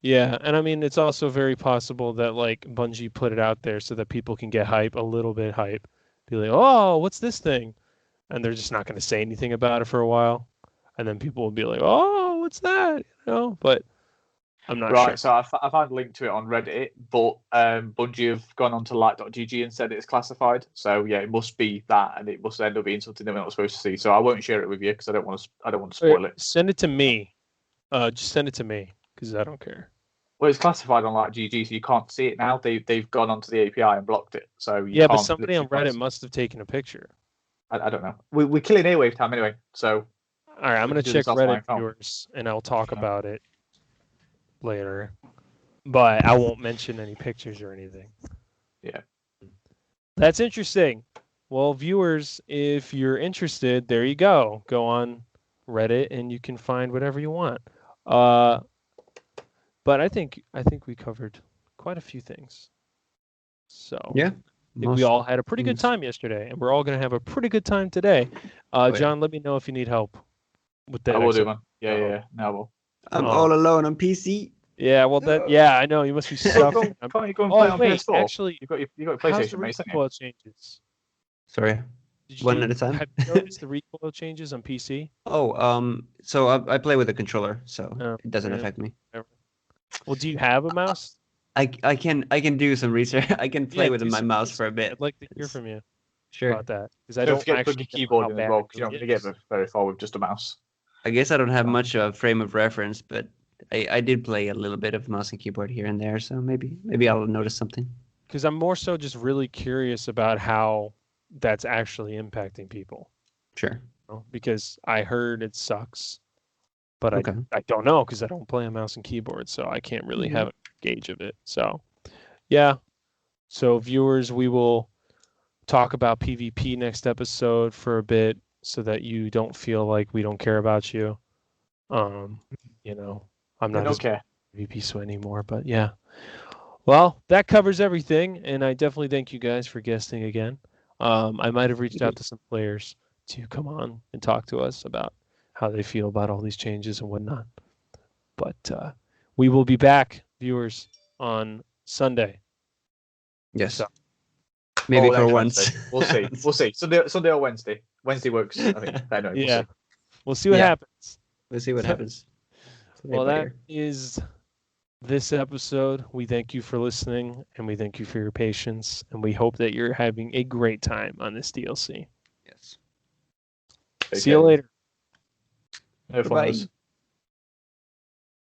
Yeah, and I mean it's also very possible that like Bungie put it out there so that people can get a little bit hype, be like, "Oh, what's this thing?" And they're just not going to say anything about it for a while, and then people will be like, "Oh, what's that?" But I'm not sure. Right, so I found a link to it on Reddit, but Bungie have gone on to light.gg and said it's classified. So yeah, it must be that, and it must end up being something that we're not supposed to see. So I won't share it with you because I don't want to spoil it. Send it to me. Just send it to me because I don't care. Well, it's classified on light.gg, so you can't see it now. They've gone onto the API and blocked it. So yeah, but somebody on Reddit must have taken a picture. I don't know. We're killing Airwave time anyway. So all right, I'm gonna check Reddit viewers and I'll talk about it later, but I won't mention any pictures or anything. Yeah, that's interesting. Well, viewers, if you're interested, there you go. Go on Reddit and you can find whatever you want. But I think we covered quite a few things. So yeah, I think we all had a pretty good time yesterday, and we're all going to have a pretty good time today. John, let me know if you need help with that. I will do, man. Yeah. No, I will. I'm all alone on PC. Yeah, well, I know you must be suffering. Can't you go and play on PS4? Actually, you got your PlayStation, mate. Recoil changes. Sorry. One at a time. Have you noticed the recoil changes on PC? Oh, so I play with a controller, so it doesn't affect me. Well, do you have a mouse? I can do some research. I can play with my mouse for a bit. I'd like to hear from you about that because I don't forget to put your keyboard in as well because you're not going to get very far with just a mouse. I guess I don't have much of a frame of reference, but I did play a little bit of mouse and keyboard here and there, so maybe I'll notice something. Because I'm more so just really curious about how that's actually impacting people. Sure. Because I heard it sucks, but I don't know because I don't play a mouse and keyboard, so I can't really have a gauge of it. So, yeah. So viewers, we will talk about PvP next episode for a bit so that you don't feel like we don't care about you. I'm not as PvP sweat anymore, but yeah. Well, that covers everything, and I definitely thank you guys for guesting again. I might have reached out to some players to come on and talk to us about how they feel about all these changes and whatnot. But we will be back, viewers, on Sunday. Yes. So- Maybe Or for next once. Wednesday. We'll see. We'll see. Sunday or Wednesday. Wednesday works. I think. Anyway, we'll Yeah. see. We'll see what Yeah. happens. We'll see what happens. Well, that is this episode. We thank you for listening, and we thank you for your patience, and we hope that you're having a great time on this DLC. Yes. See you later. No fun Goodbye. was-